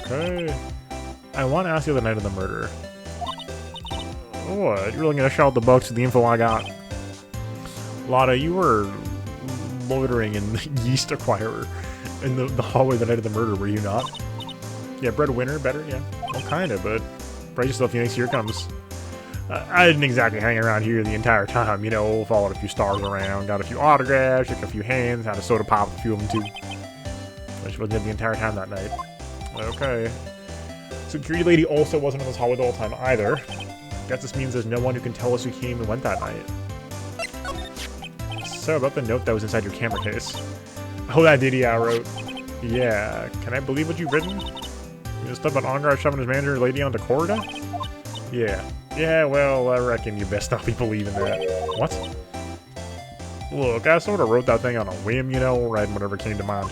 Speaker 1: Okay. I want to ask you the night of the murder. What? You're really gonna shout the books with the info I got? Lotta, you were loitering in the yeast acquirer in the hallway the night of the murder, were you not? Yeah, breadwinner, better, yeah. Well, kinda, but brace yourself, Phoenix, here it comes. I didn't exactly hang around here the entire time, you know, followed a few stars around, got a few autographs, shook a few hands, had a soda pop with a few of them too. But she wasn't there the entire time that night. Okay. Security lady also wasn't in this hallway the whole time either. Guess this means there's no one who can tell us who came and went that night. So, about the note that was inside your camera case. Oh, that ditty I wrote. Yeah, can I believe what you've written? You just stuff about Ongar shoving his manager lady onto Corda? Yeah. Yeah, well, I reckon you best not be believing that. What? Look, I sort of wrote that thing on a whim, you know, writing whatever came to mind.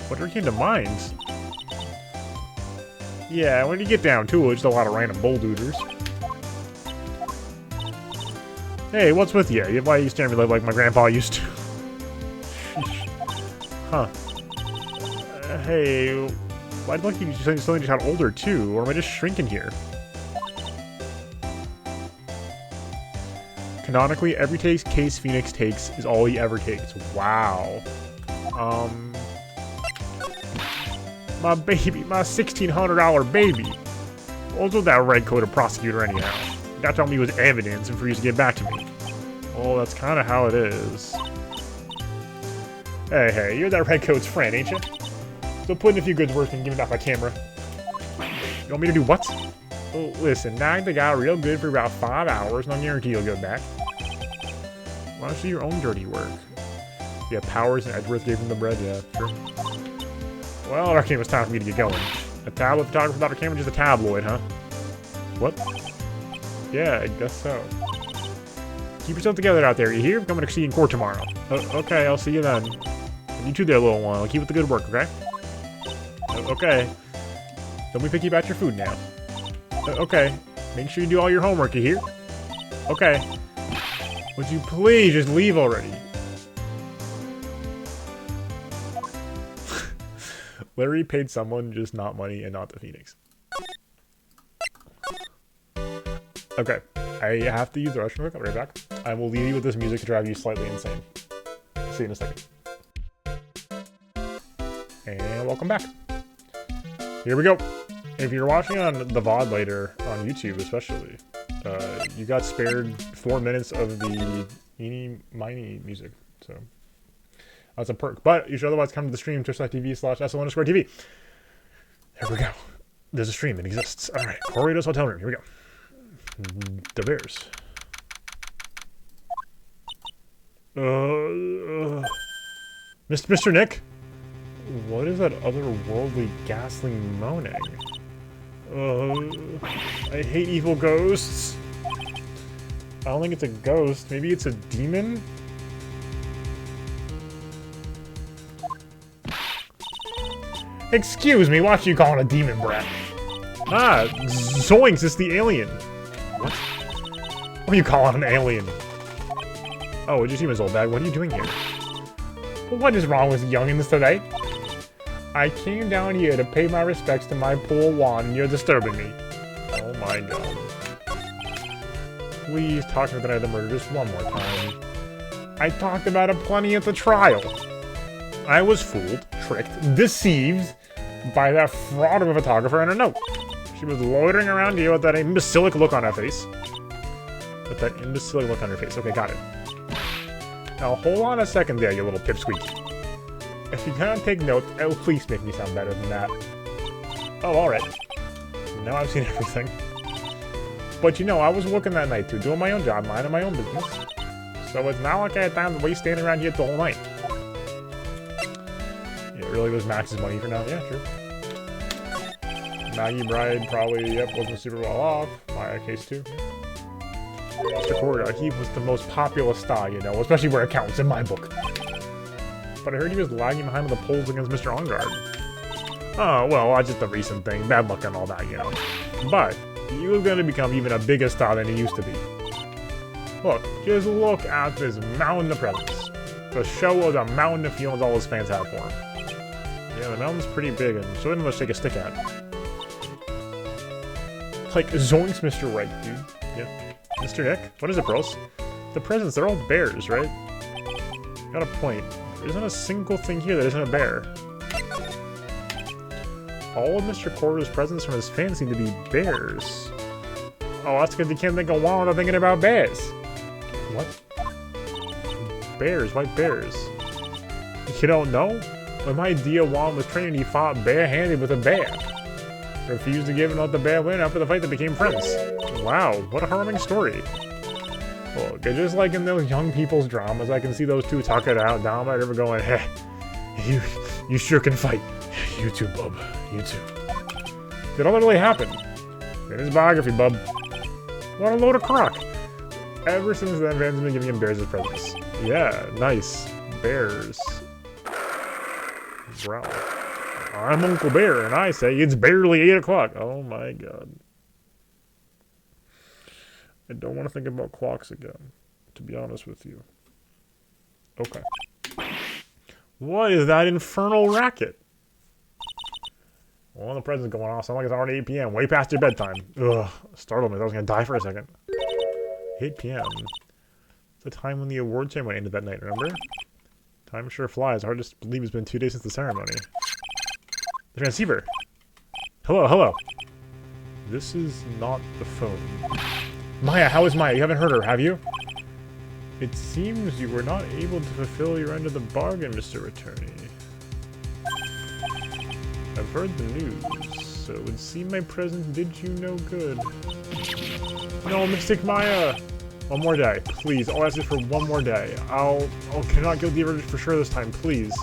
Speaker 1: Whatever came to mind? Yeah, when you get down to it, just a lot of random bulldooders. Hey, what's with you? Why are you staring at me like my grandpa used to? Huh. Hey, I'd like you to suddenly just got older too, or am I just shrinking here? Canonically, every case Phoenix takes is all he ever takes. Wow. My baby, my $1,600 baby. What's with that red-coated prosecutor anyhow? That told me it was evidence and for you to get back to me. Oh, that's kind of how it is. Hey, you're that redcoat's friend, ain't you? So putting a few good words and giving off my camera. You want me to do what? Oh, listen, nag the guy real good for about 5 hours, and I'll guarantee you'll go back. Why don't you do your own dirty work? Yeah, Powers and Edgeworth gave him the bread, yeah, sure. Well, I reckon it was time for me to get going. A tabloid photographer without a camera, just a tabloid, huh? What? Yeah, I guess so. Keep yourself together out there, you hear? I'm coming to see you in court tomorrow. Okay, I'll see you then. And you too there, little one. I'll keep up the good work, okay? Okay. Don't be picky about your food now. Okay. Make sure you do all your homework, you hear? Okay. Would you please just leave already? Larry paid someone just not money and not the Phoenix. Okay. I have to use the restroom quick. I'll be right back. I will leave you with this music to drive you slightly insane. See you in a second. And welcome back. Here we go. If you're watching on the VOD later, on YouTube especially, you got spared 4 minutes of the eeny miny music. So that's a perk. But you should otherwise come to the stream, twitch.tv/SL_TV. There we go. There's a stream. It exists. All right. Corrido's hotel room. Here we go. The Bears. Mr. Nick? What is that otherworldly ghastly moaning? I hate evil ghosts. I don't think it's a ghost. Maybe it's a demon? Excuse me, what you calling a demon brat? Ah, Zoinks, it's the alien. What? What are you calling an alien? Oh, did you see his old bag? What are you doing here? What is wrong with youngins today? I came down here to pay my respects to my poor Juan, and you're disturbing me. Oh my god. Please talk to me tonight of the murder just one more time. I talked about it plenty at the trial. I was fooled, tricked, deceived by that fraud of a photographer and a note. She was loitering around here with that imbecilic look on her face. With that imbecilic look on her face. Okay, got it. Now hold on a second there, you little pipsqueak. If you're gonna take notes, please make me sound better than that. Oh, alright. Now I've seen everything. But you know, I was working that night too, doing my own job, minding my own business. So it's not like I had time to waste standing around here the whole night. Yeah, it really was Max's money for now. Yeah, sure. Maggie Bride probably, yep, wasn't super well off. My case too. Mr. Corda, he was the most popular star, you know, especially where it counts in my book. But I heard he was lagging behind with the polls against Mr. Ongard. Oh, well, that's just a recent thing. Bad luck and all that, you know. But he was going to become even a bigger star than he used to be. Look, just look at this mountain of presents. The show of the mountain of feelings all his fans have for him. Yeah, the mountain's pretty big and so much take a stick at. Like, zoinks, Mr. Right, dude. Yeah. Mr. Nick? What is it, bros? The presents, they're all bears, right? Got a point. There isn't a single thing here that isn't a bear. All of Mr. Corda's presents from his fans seem to be bears. Oh, that's because you can't think of one without thinking about bears. What? Bears? Why bears? You don't know? When my dear Juan was training, he fought barehanded with a bear. Refused to give and let the bear win after the fight, they became friends. Wow, what a harrowing story. Look, just like in those young people's dramas, I can see those two talking it out, down by the river going, heh. You sure can fight. You too, bub. You too. Did all that really happen? In his biography, bub. What a load of crock. Ever since then, Van's been giving him bears as presents. Yeah, nice. Bears. Growl. I'm Uncle Bear, and I say it's barely 8 o'clock. Oh my god. I don't want to think about clocks again, to be honest with you. Okay. What is that infernal racket? Well, the present's going off. Sounds like it's already 8 p.m. Way past your bedtime. Ugh. Startled me. I was going to die for a second. 8 p.m. It's the time when the award ceremony ended that night, remember? Time sure flies. Hard to believe it's been 2 days since the ceremony. The transceiver. Hello, hello. This is not the phone. Maya, how is Maya? You haven't heard her, have you? It seems you were not able to fulfill your end of the bargain, Mr. Attorney. I've heard the news, so it would seem my presence did you no good. No, Mystic Maya! One more day, please. I'll ask you for one more day. I'll cannot guilty verdict for sure this time, please.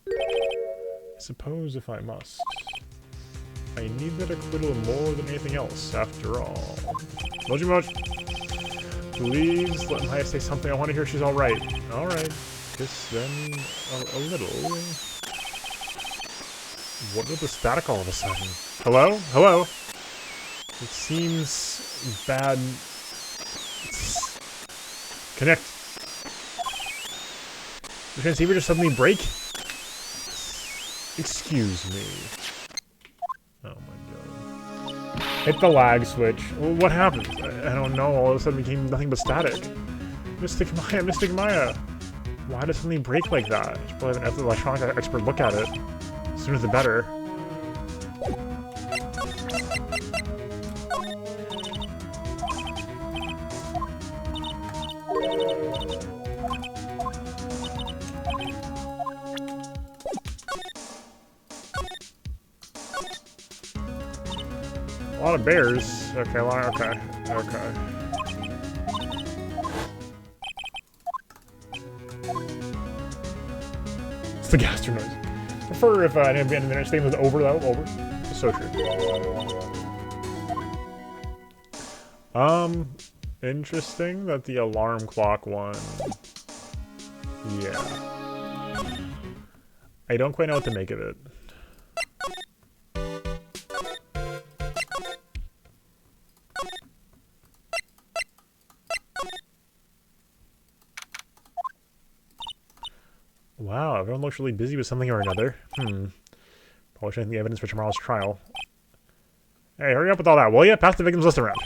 Speaker 1: I suppose if I must. I need that acquittal more than anything else, after all. Moji Moj! Please let Maya say something. I want to hear she's alright. Alright. Just then a little. What with the static all of a sudden? Hello? Hello? It seems bad. Connect. The transceiver just suddenly break? Excuse me. Oh my god. Hit the lag switch. Well, what happened? I don't know. All of a sudden it became nothing but static. Mystic Maya, Mystic Maya. Why did it suddenly break like that? I should probably have an electronic expert look at it. Sooner the better. A lot of bears. Okay, okay. It's the gastro noise. Prefer if I didn't be in the next thing was over though. Over. It's so true. Interesting that the alarm clock one. Yeah. I don't quite know what to make of it. Wow, everyone looks really busy with something or another. Probably checking the evidence for tomorrow's trial. Hey, hurry up with all that, will ya? Pass the victims list around.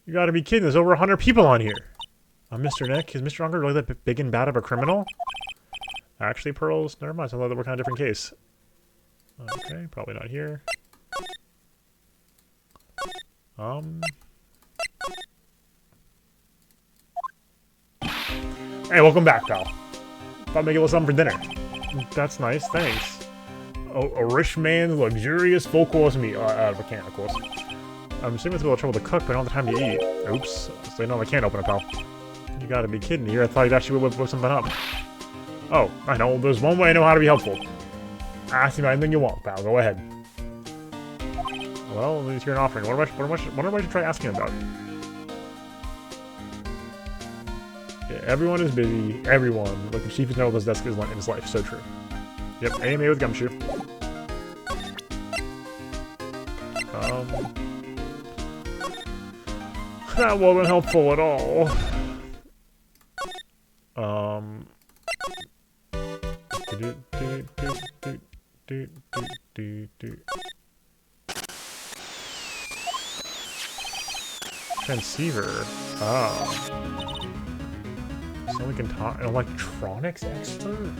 Speaker 1: You gotta be kidding, there's over 100 people on here. Mr. Nick, is Mr. Unger really that big and bad of a criminal? Actually, Pearls, never mind, so they're working on a different case. Okay, probably not here. Hey, welcome back, pal. Thought maybe a little something for dinner. That's nice, thanks. A rich man's luxurious full course meal. Out of a can, of course. I'm assuming it's a little trouble to cook, but I don't have the time to eat. Oops. So you know I can't open it, pal. You gotta be kidding here. I thought you'd actually whip something up. Oh, I know. There's one way I know how to be helpful. Ask me about anything you want, pal. Go ahead. Well, at least you're an offering. What I should try asking about? Yeah, everyone is busy. Everyone. Like the chief is never on his desk in his life. So true. Yep, AMA with Gumshoe. That wasn't helpful at all. Transceiver. Oh. So we can talk. An electronics expert?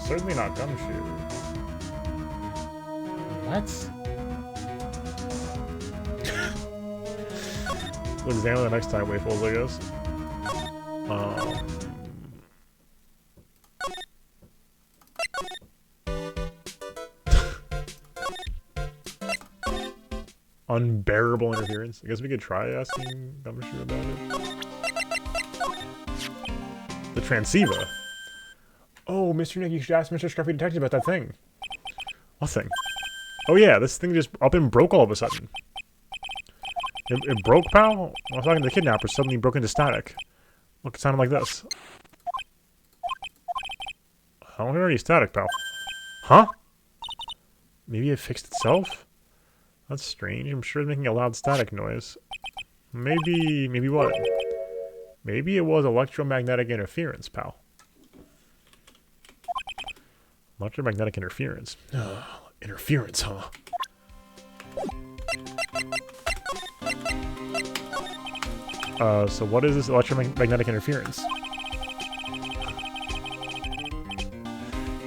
Speaker 1: Certainly not Gumshoe. What? We'll examine the next time wavefuls, I guess. Unbearable interference. I guess we could try asking Gumshoe about it. transceiver. Oh, Mr. Nick, you should ask Mr. Scruffy Detective about that thing. What thing? Oh yeah, this thing just up and broke all of a sudden. It broke, pal? I was talking to the kidnapper, suddenly broke into static. Look, it sounded like this. I don't hear any static, pal. Huh? Maybe it fixed itself? That's strange. I'm sure it's making a loud static noise. Maybe what? Maybe it was electromagnetic interference, pal. Electromagnetic interference. Interference, huh? So what is this electromagnetic interference?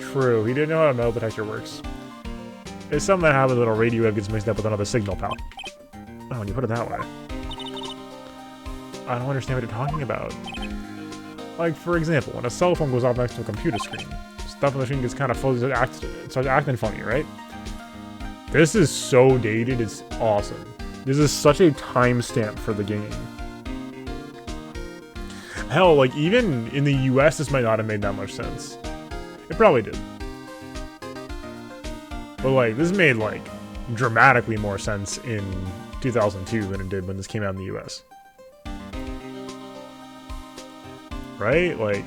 Speaker 1: True, he didn't know how a metal detector works. It's something that happens when a radio wave gets mixed up with another signal, pal. Oh, when you put it that way. I don't understand what you're talking about. Like, for example, when a cell phone goes off next to a computer screen, stuff on the screen gets kind of fuzzy, it starts acting funny, right? This is so dated, it's awesome. This is such a timestamp for the game. Hell, like, even in the US, this might not have made that much sense. It probably did. But, like, this made, like, dramatically more sense in 2002 than it did when this came out in the US. Right? Like...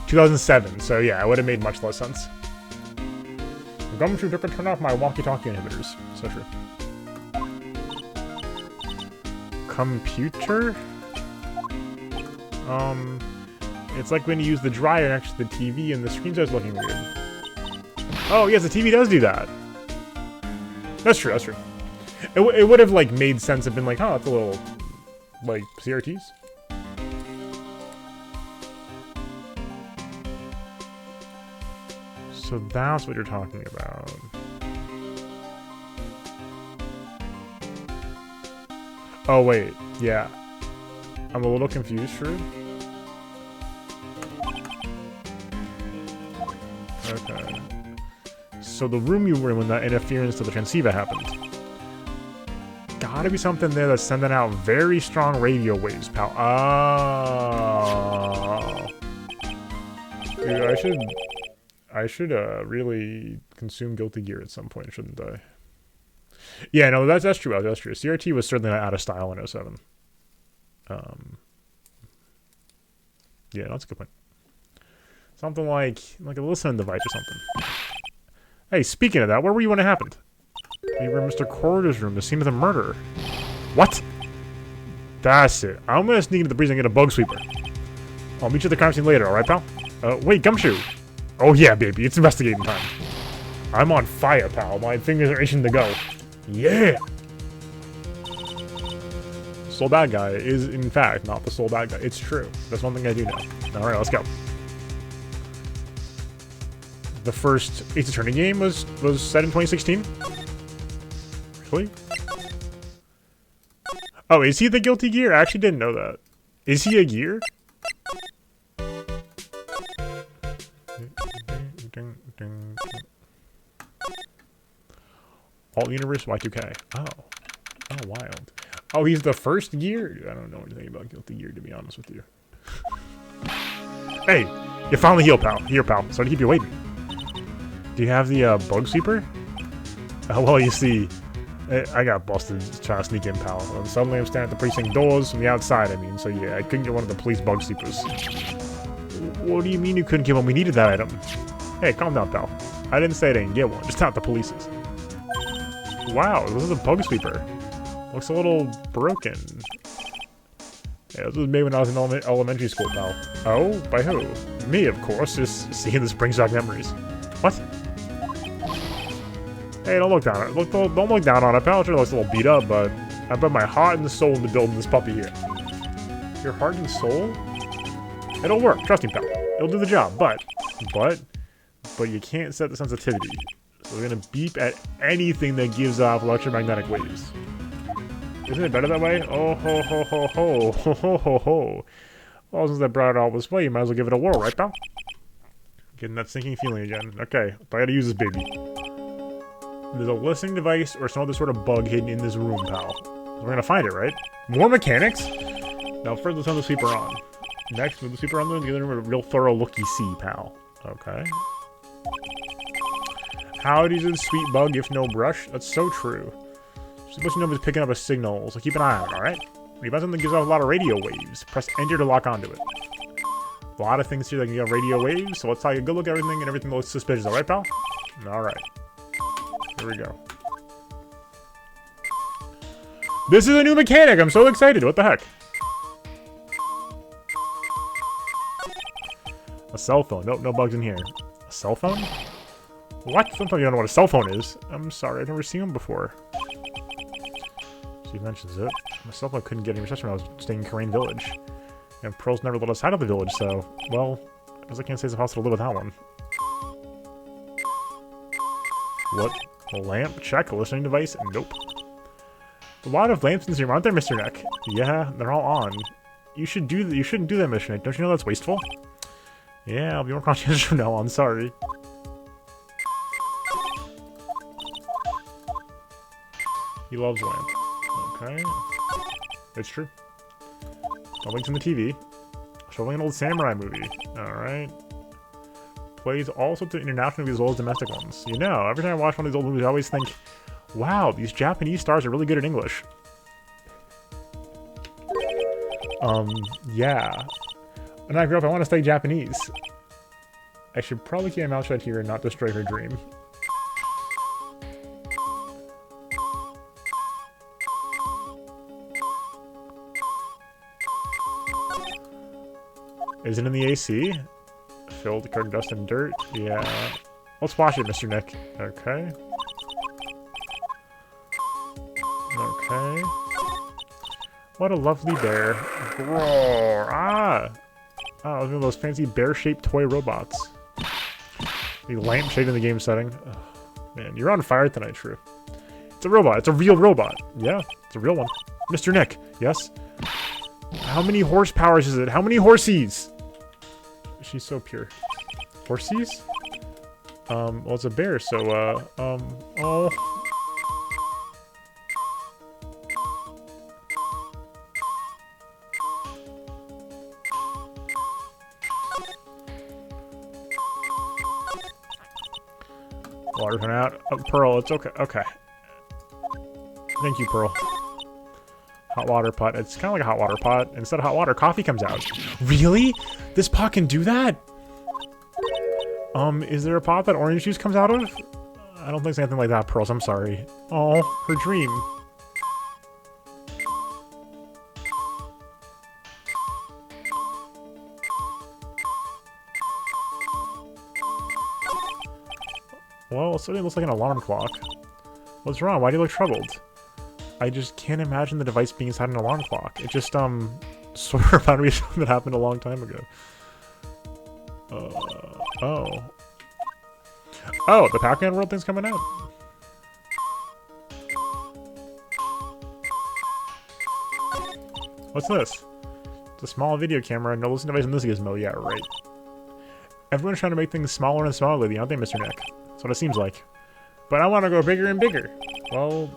Speaker 1: ...2007, so yeah, it would have made much less sense. GUMSHOE took a turn off my walkie-talkie inhibitors. So true. Computer? It's like when you use the dryer next to the TV and the screen starts looking weird. Oh, yes, the TV does do that. That's true, that's true. It would have, like, made sense if been like, oh, it's a little, like, CRTs. So that's what you're talking about. Oh, wait. Yeah. I'm a little confused, Shrew. Okay. So the room you were in when that interference to the transceiver happened. Gotta be something there that's sending out very strong radio waves, pal. Oh. Dude, I should really consume Guilty Gear at some point, shouldn't I? Yeah, no, that's true. That's true. CRT was certainly not out of style in 07. Yeah, that's a good point. Something like a listening device or something. Hey, speaking of that, where were you when it happened? We were in Mr. Corridor's room, the scene of the murder. What? That's it. I'm gonna sneak into the breeze and get a bug sweeper. I'll meet you at the crime scene later, alright, pal? Wait, GUMSHOE. Oh yeah, baby, it's investigating time. I'm on fire, pal. My fingers are itching to go. Yeah! Soul Bad Guy is, in fact, not the Soul Bad Guy. It's true. That's one thing I do know. Alright, let's go. The first Ace Attorney game was set in 2016? Really? Oh, is he the Guilty Gear? I actually didn't know that. Is he a gear? Alt Universe Y2K. Oh, wild. Oh, he's the first gear? I don't know anything about Guilty Gear, to be honest with you. Hey, you finally healed, pal. Here, pal. Sorry to keep you waiting. Do you have the bug sweeper? Oh, well, you see, I got busted trying to sneak in, pal. And suddenly I'm standing at the precinct doors from the outside, I mean. So yeah, I couldn't get one of the police bug sweepers. What do you mean you couldn't get one? We needed that item. Hey, calm down, pal. I didn't say I didn't get one, just not the police's. Wow, this is a bug sweeper. Looks a little broken. Yeah, this was made when I was in elementary school, pal. Oh? By who? Me, of course. Just seeing this brings back memories. What? Hey, don't look down on it. Don't look down on it, pal. Sure looks a little beat up, but I put my heart and soul into building this puppy here. Your heart and soul? It'll work. Trust me, pal. It'll do the job, but you can't set the sensitivity. So we're gonna beep at anything that gives off electromagnetic waves. Isn't it better that way? Oh ho ho ho ho ho ho ho ho. Well, since I brought it all this way, you might as well give it a whirl, right, pal? Getting that sinking feeling again. Okay, I gotta use this baby. There's a listening device or some other sort of bug hidden in this room, pal. So we're gonna find it, right? More mechanics? Now first, let's turn the sweeper on. Next, move the sweeper on the other room with a real thorough looky-see, pal. Okay. How do you use a sweet bug if no brush? That's so true. Just let you know if it's picking up a signal, so keep an eye on it, alright? When you find something that gives off a lot of radio waves, press enter to lock onto it. A lot of things here that can give radio waves, so let's take a good look at everything, and everything looks suspicious, alright, pal? Alright. Here we go. This is a new mechanic! I'm so excited! What the heck? A cell phone. Nope, no bugs in here. A cell phone? What? Sometimes you don't know what a cell phone is. I'm sorry, I've never seen them before. She mentions it. My cell phone couldn't get any reception when I was staying in Korean Village. And Pearl's never let us out of the village, so... Well, I guess I can't say it's possible to live without one. What? A lamp? Check. A listening device? Nope. A lot of lamps in this room, aren't there, Mr. Neck? Yeah, they're all on. You shouldn't do that, Mr. Neck. Don't you know that's wasteful? Yeah, I'll be more conscious from now on. Sorry. He loves lamp. Okay. It's true. Links in the TV. Showing an old samurai movie. Alright. Plays all sorts of international movies as well as domestic ones. You know, every time I watch one of these old movies, I always think, wow, these Japanese stars are really good at English. Yeah. When I grow up, I want to study Japanese. I should probably keep my mouth shut here and not destroy her dream. Is it in the AC? Filled, covered in dust and dirt? Yeah. Let's wash it, Mr. Nick. Okay. Okay. What a lovely bear. Roar! Ah! Oh, one of those fancy bear-shaped toy robots. The lampshade in the game setting. Oh, man, you're on fire tonight, True. It's a robot. It's a real robot. Yeah, it's a real one. Mr. Nick, yes? How many horsepowers is it? How many horsies? She's so pure. Horsies? Well, it's a bear, so, oh. Water's run out. Oh, Pearl, it's okay. Okay. Thank you, Pearl. Hot water pot. It's kind of like a hot water pot. Instead of hot water, coffee comes out. Really? This pot can do that? Is there a pot that orange juice comes out of? I don't think it's anything like that, Pearls. I'm sorry. Oh, her dream. Well, it certainly looks like an alarm clock. What's wrong? Why do you look troubled? I just can't imagine the device being inside an alarm clock. It just, sort of reminded me of something that happened a long time ago. Oh. Oh, the Pac-Man World thing's coming out. What's this? It's a small video camera. No listening device in this gizmo. Yeah, right. Everyone's trying to make things smaller and smaller lately, aren't they, Mr. Nick? That's what it seems like. But I want to go bigger and bigger. Well,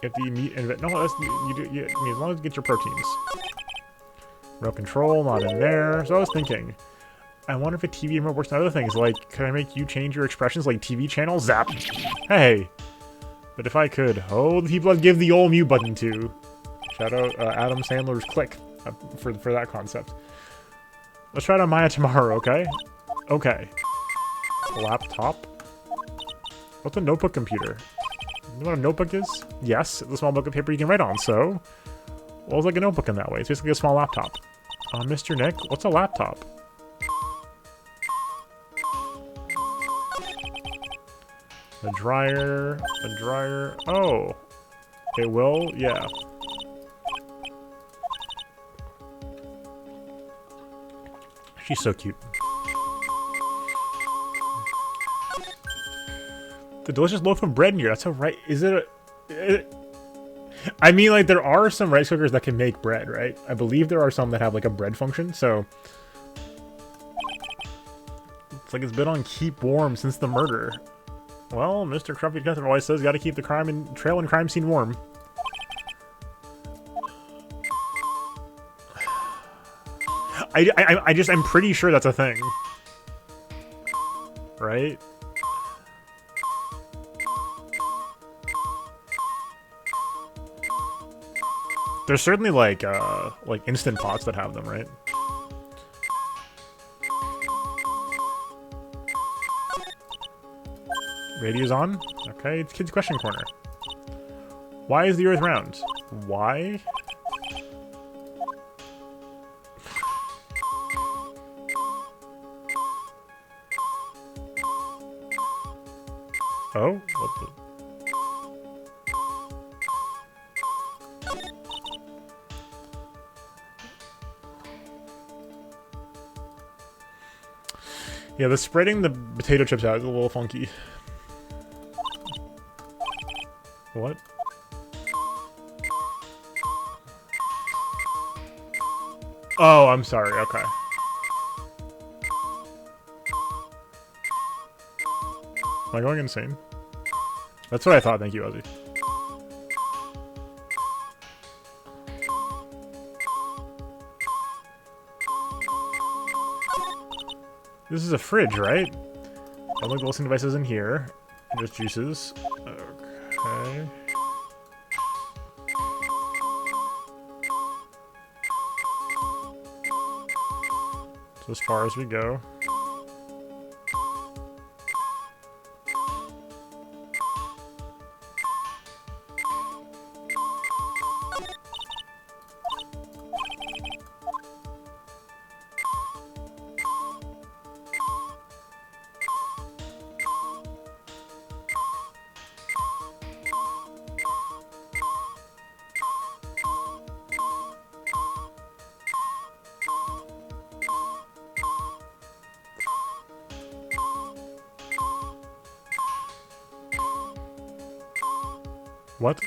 Speaker 1: if the meat and no, that's I mean, as long as you get your proteins. Remote control, not in there. So I was thinking, I wonder if a TV remote works on other things. Like, could I make you change your expressions like TV channel? Zap. Hey. But if I could, oh, the people I'd give the old mute button to. Shout out Adam Sandler's Click for that concept. Let's try it on Maya tomorrow, okay? Okay. Laptop. What's a notebook computer? You know what a notebook is? Yes, it's a small book of paper you can write on, so... Well, it's like a notebook in that way. It's basically a small laptop. Mr. Nick, what's a laptop? A dryer... Oh! It will? Yeah. She's so cute. The delicious loaf of bread in here. That's a right. Is it I mean, like, there are some rice cookers that can make bread, right? I believe there are some that have, like, a bread function, so... It's like it's been on keep warm since the murder. Well, Mr. Cruffy Detective always says gotta keep the trail and crime scene warm. I'm pretty sure that's a thing. Right? There's certainly like instant pots that have them, right? Radio's on. Okay, it's Kids Question Corner. Why is the Earth round? Why? Oh, what the? Yeah, the spreading the potato chips out is a little funky. What? Oh, I'm sorry, okay. Am I going insane? That's what I thought, thank you, Ozzy. This is a fridge, right? All the listening devices in here. And just juices. Okay. So as far as we go. What?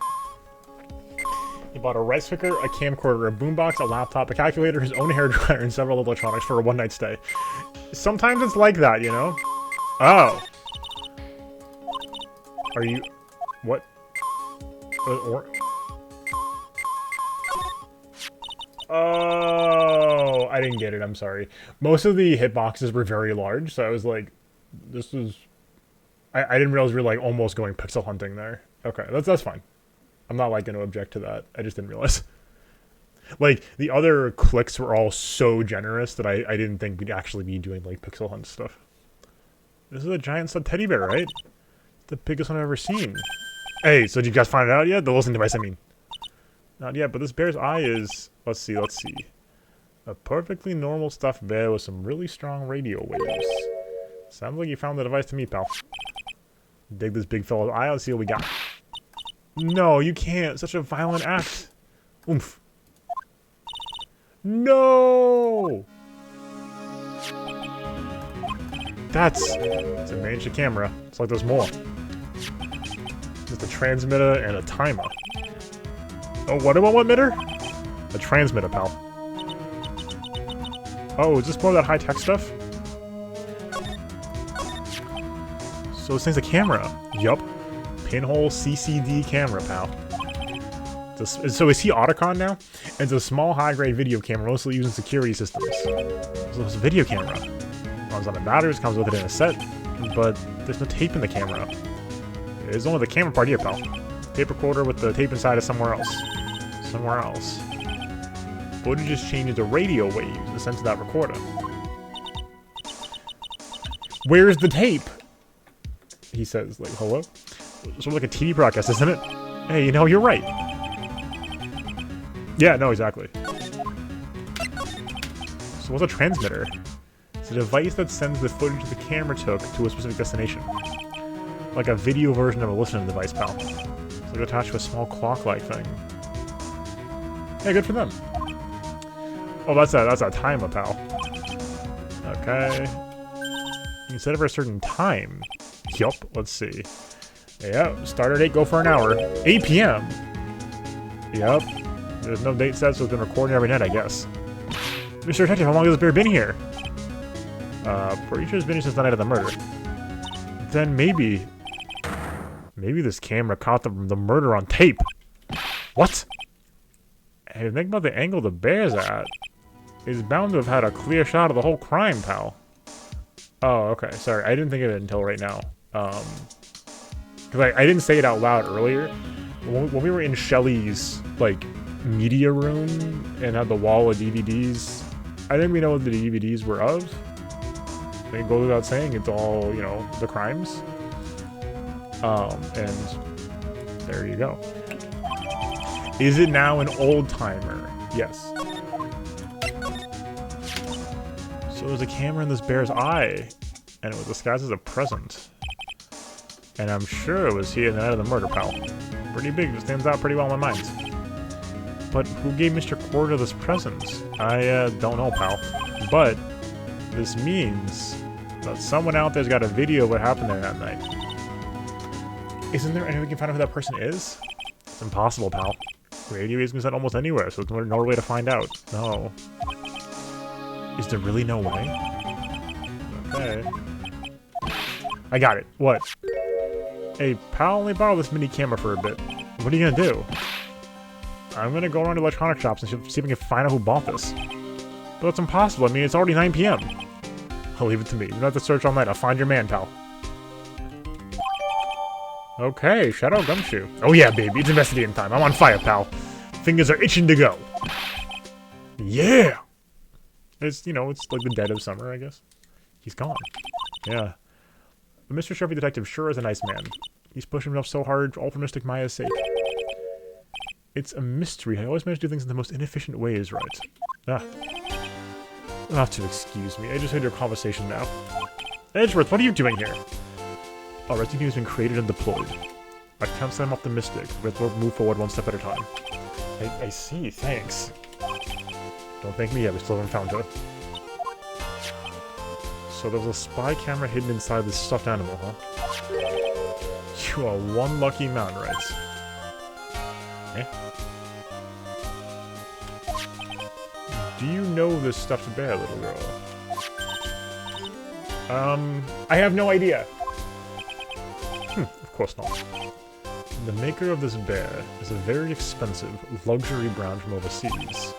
Speaker 1: He bought a rice cooker, a camcorder, a boombox, a laptop, a calculator, his own hairdryer, and several electronics for a one-night stay. Sometimes it's like that, you know? Oh. Are you... What? Oh, I didn't get it, I'm sorry. Most of the hitboxes were very large, so I was like, this was... I didn't realize we were like almost going pixel hunting there. Okay, that's fine. I'm not like going to object to that. I just didn't realize. Like, the other clicks were all so generous that I didn't think we'd actually be doing like pixel hunt stuff. This is a giant stud teddy bear, right? The biggest one I've ever seen. Hey, so did you guys find it out yet? The listening device, I mean. Not yet, but this bear's eye is... Let's see. A perfectly normal stuffed bear with some really strong radio waves. Sounds like you found the device to me, pal. Dig this big fellow's eye, let's see what we got. No, you can't. Such a violent act. Oomph. No! It's a miniature camera. It's like there's more. There's a transmitter and a timer. Oh, what do I want, emitter? A transmitter, pal. Oh, is this more of that high-tech stuff? So this thing's a camera. Yup. Pinhole CCD camera, pal. So is he Otacon now? It's a small, high-grade video camera, mostly used in security systems. So it's a video camera. Runs on the batteries, comes with it in a set, but there's no tape in the camera. There's only the camera part here, pal. Tape recorder with the tape inside is somewhere else. Somewhere else. Footage is changed into radio waves and sent to that recorder. Where's the tape? He says, like, hello? Sort of like a TV broadcast, isn't it? Hey, you know, you're right. Yeah, no, exactly. So what's a transmitter? It's a device that sends the footage the camera took to a specific destination. Like a video version of a listening device, pal. It's like attached to a small clock-like thing. Hey, good for them. Oh, that's a timer, pal. Okay. You can set it for a certain time. Yup, let's see. Yeah, start at 8, go for an hour. 8 p.m. Yep. There's no date set, so it's been recording every night, I guess. Mr. Detective, how long has this bear been here? Pretty sure it's been here since the night of the murder. Then maybe this camera caught the murder on tape. What? Hey, think about the angle the bear's at. It's bound to have had a clear shot of the whole crime, pal. Oh, okay. Sorry, I didn't think of it until right now. Because I didn't say it out loud earlier. When we were in Shelly's, like, media room and had the wall of DVDs, I think we know what the DVDs were of. They go without saying, it's all, you know, the crimes. And there you go. Is it now an old-timer? Yes. So there's a camera in this bear's eye, and it was disguised as a present. And I'm sure it was here the night of the murder, pal. Pretty big, it stands out pretty well in my mind. But who gave Mr. Corder this present? I don't know, pal. But this means that someone out there's got a video of what happened there that night. Isn't there any way we can find out who that person is? It's impossible, pal. Radio is sent almost anywhere, so there's no way to find out. No. Is there really no way? Okay. I got it. What? Hey, pal, let me borrow this mini camera for a bit. What are you gonna do? I'm gonna go around to electronic shops and see if we can find out who bought this. But it's impossible. I mean, it's already 9 p.m. I'll leave it to me. You don't have to search all night. I'll find your man, pal. Okay, Shadow Gumshoe. Oh yeah, baby. It's investigating time. I'm on fire, pal. Fingers are itching to go. Yeah! It's, you know, it's like the dead of summer, I guess. He's gone. Yeah. But Mr. Scruffy Detective sure is a nice man. He's pushing himself so hard, all for Mystic Maya's sake. It's a mystery. I always manage to do things in the most inefficient ways, right? Ah. You'll have to excuse me. I just heard your conversation now. Edgeworth, what are you doing here? Our rescue team has been created and deployed. I can't say I'm optimistic, but we'll move forward one step at a time. I see, thanks. Don't thank me yet, we still haven't found her. So there's a spy camera hidden inside this stuffed animal, huh? You are one lucky man, right? Eh? Do you know this stuffed bear, little girl? I have no idea. Of course not. The maker of this bear is a very expensive luxury brand from overseas.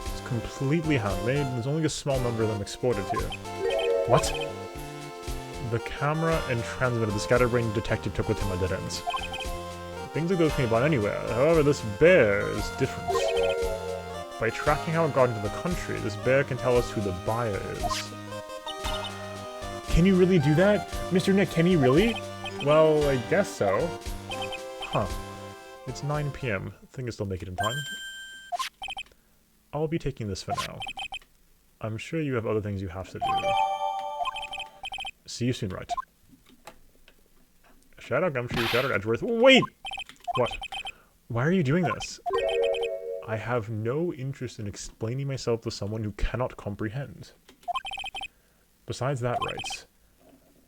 Speaker 1: It's completely handmade, and there's only a small number of them exported here. What? The camera and transmitter the scatterbrained detective took with him at dead ends. Things like those can be bought anywhere, however this bear is different. By tracking how it got into the country, this bear can tell us who the buyer is. Can you really do that? Mr. Nick, can he really? Well, I guess so. Huh. It's 9 p.m. I think I'll still make it in time. I'll be taking this for now. I'm sure you have other things you have to do. See you soon, right? Shadow Gumshoe, Shadow Edgeworth. Wait! What? Why are you doing this? I have no interest in explaining myself to someone who cannot comprehend. Besides that, right?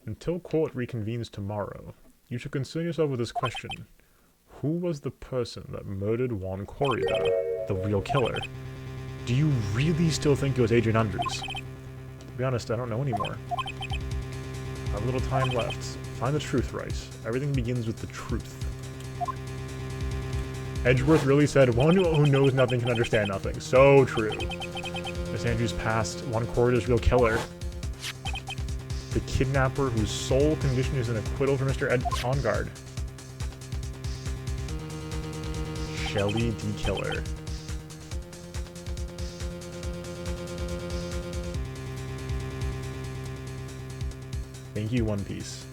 Speaker 1: Until court reconvenes tomorrow, you should concern yourself with this question. Who was the person that murdered Juan Corrida, the real killer? Do you really still think it was Adrian Andrews? To be honest, I don't know anymore. I have a little time left. Find the truth, right? Everything begins with the truth. Edgeworth really said, one who knows nothing can understand nothing. So true. Miss Andrews passed Juan Corrida's real killer. The kidnapper whose sole condition is an acquittal for Mr. Ed on guard. Shelly D. Killer. Thank you, One Piece.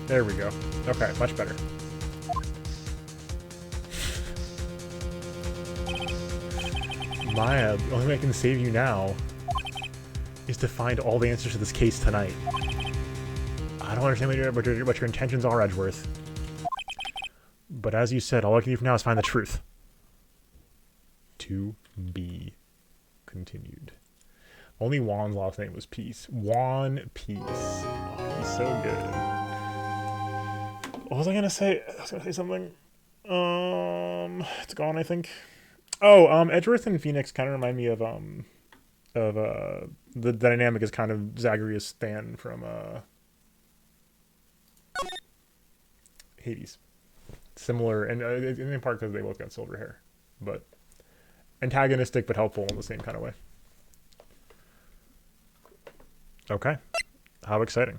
Speaker 1: There we go. Okay, much better. Maya, the only way I can save you now is to find all the answers to this case tonight. I don't understand what your intentions are, Edgeworth. But as you said, all I can do for now is find the truth. To be continued. Only Juan's last name was Peace. Juan Peace. Oh, he's so good. What was I gonna say? I was gonna say something. It's gone, I think. Oh, Edgeworth and Phoenix kind of remind me of the dynamic is kind of Zagreus Stan from Hades. Similar, and in part because they both got silver hair, but antagonistic but helpful in the same kind of way. Okay, how exciting.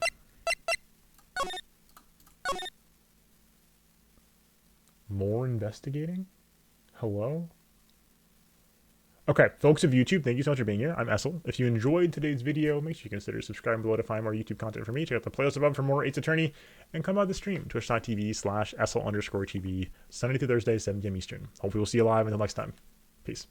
Speaker 1: More investigating? Hello? Okay, folks of YouTube, thank you so much for being here. I'm Essel. If you enjoyed today's video, make sure you consider subscribing below to find more YouTube content from me. Check out the playlist above for more Ace Attorney, and come by the stream, twitch.tv/Essel_TV, Sunday through Thursday, 7 p.m. Eastern. Hopefully we'll see you live until next time. Peace.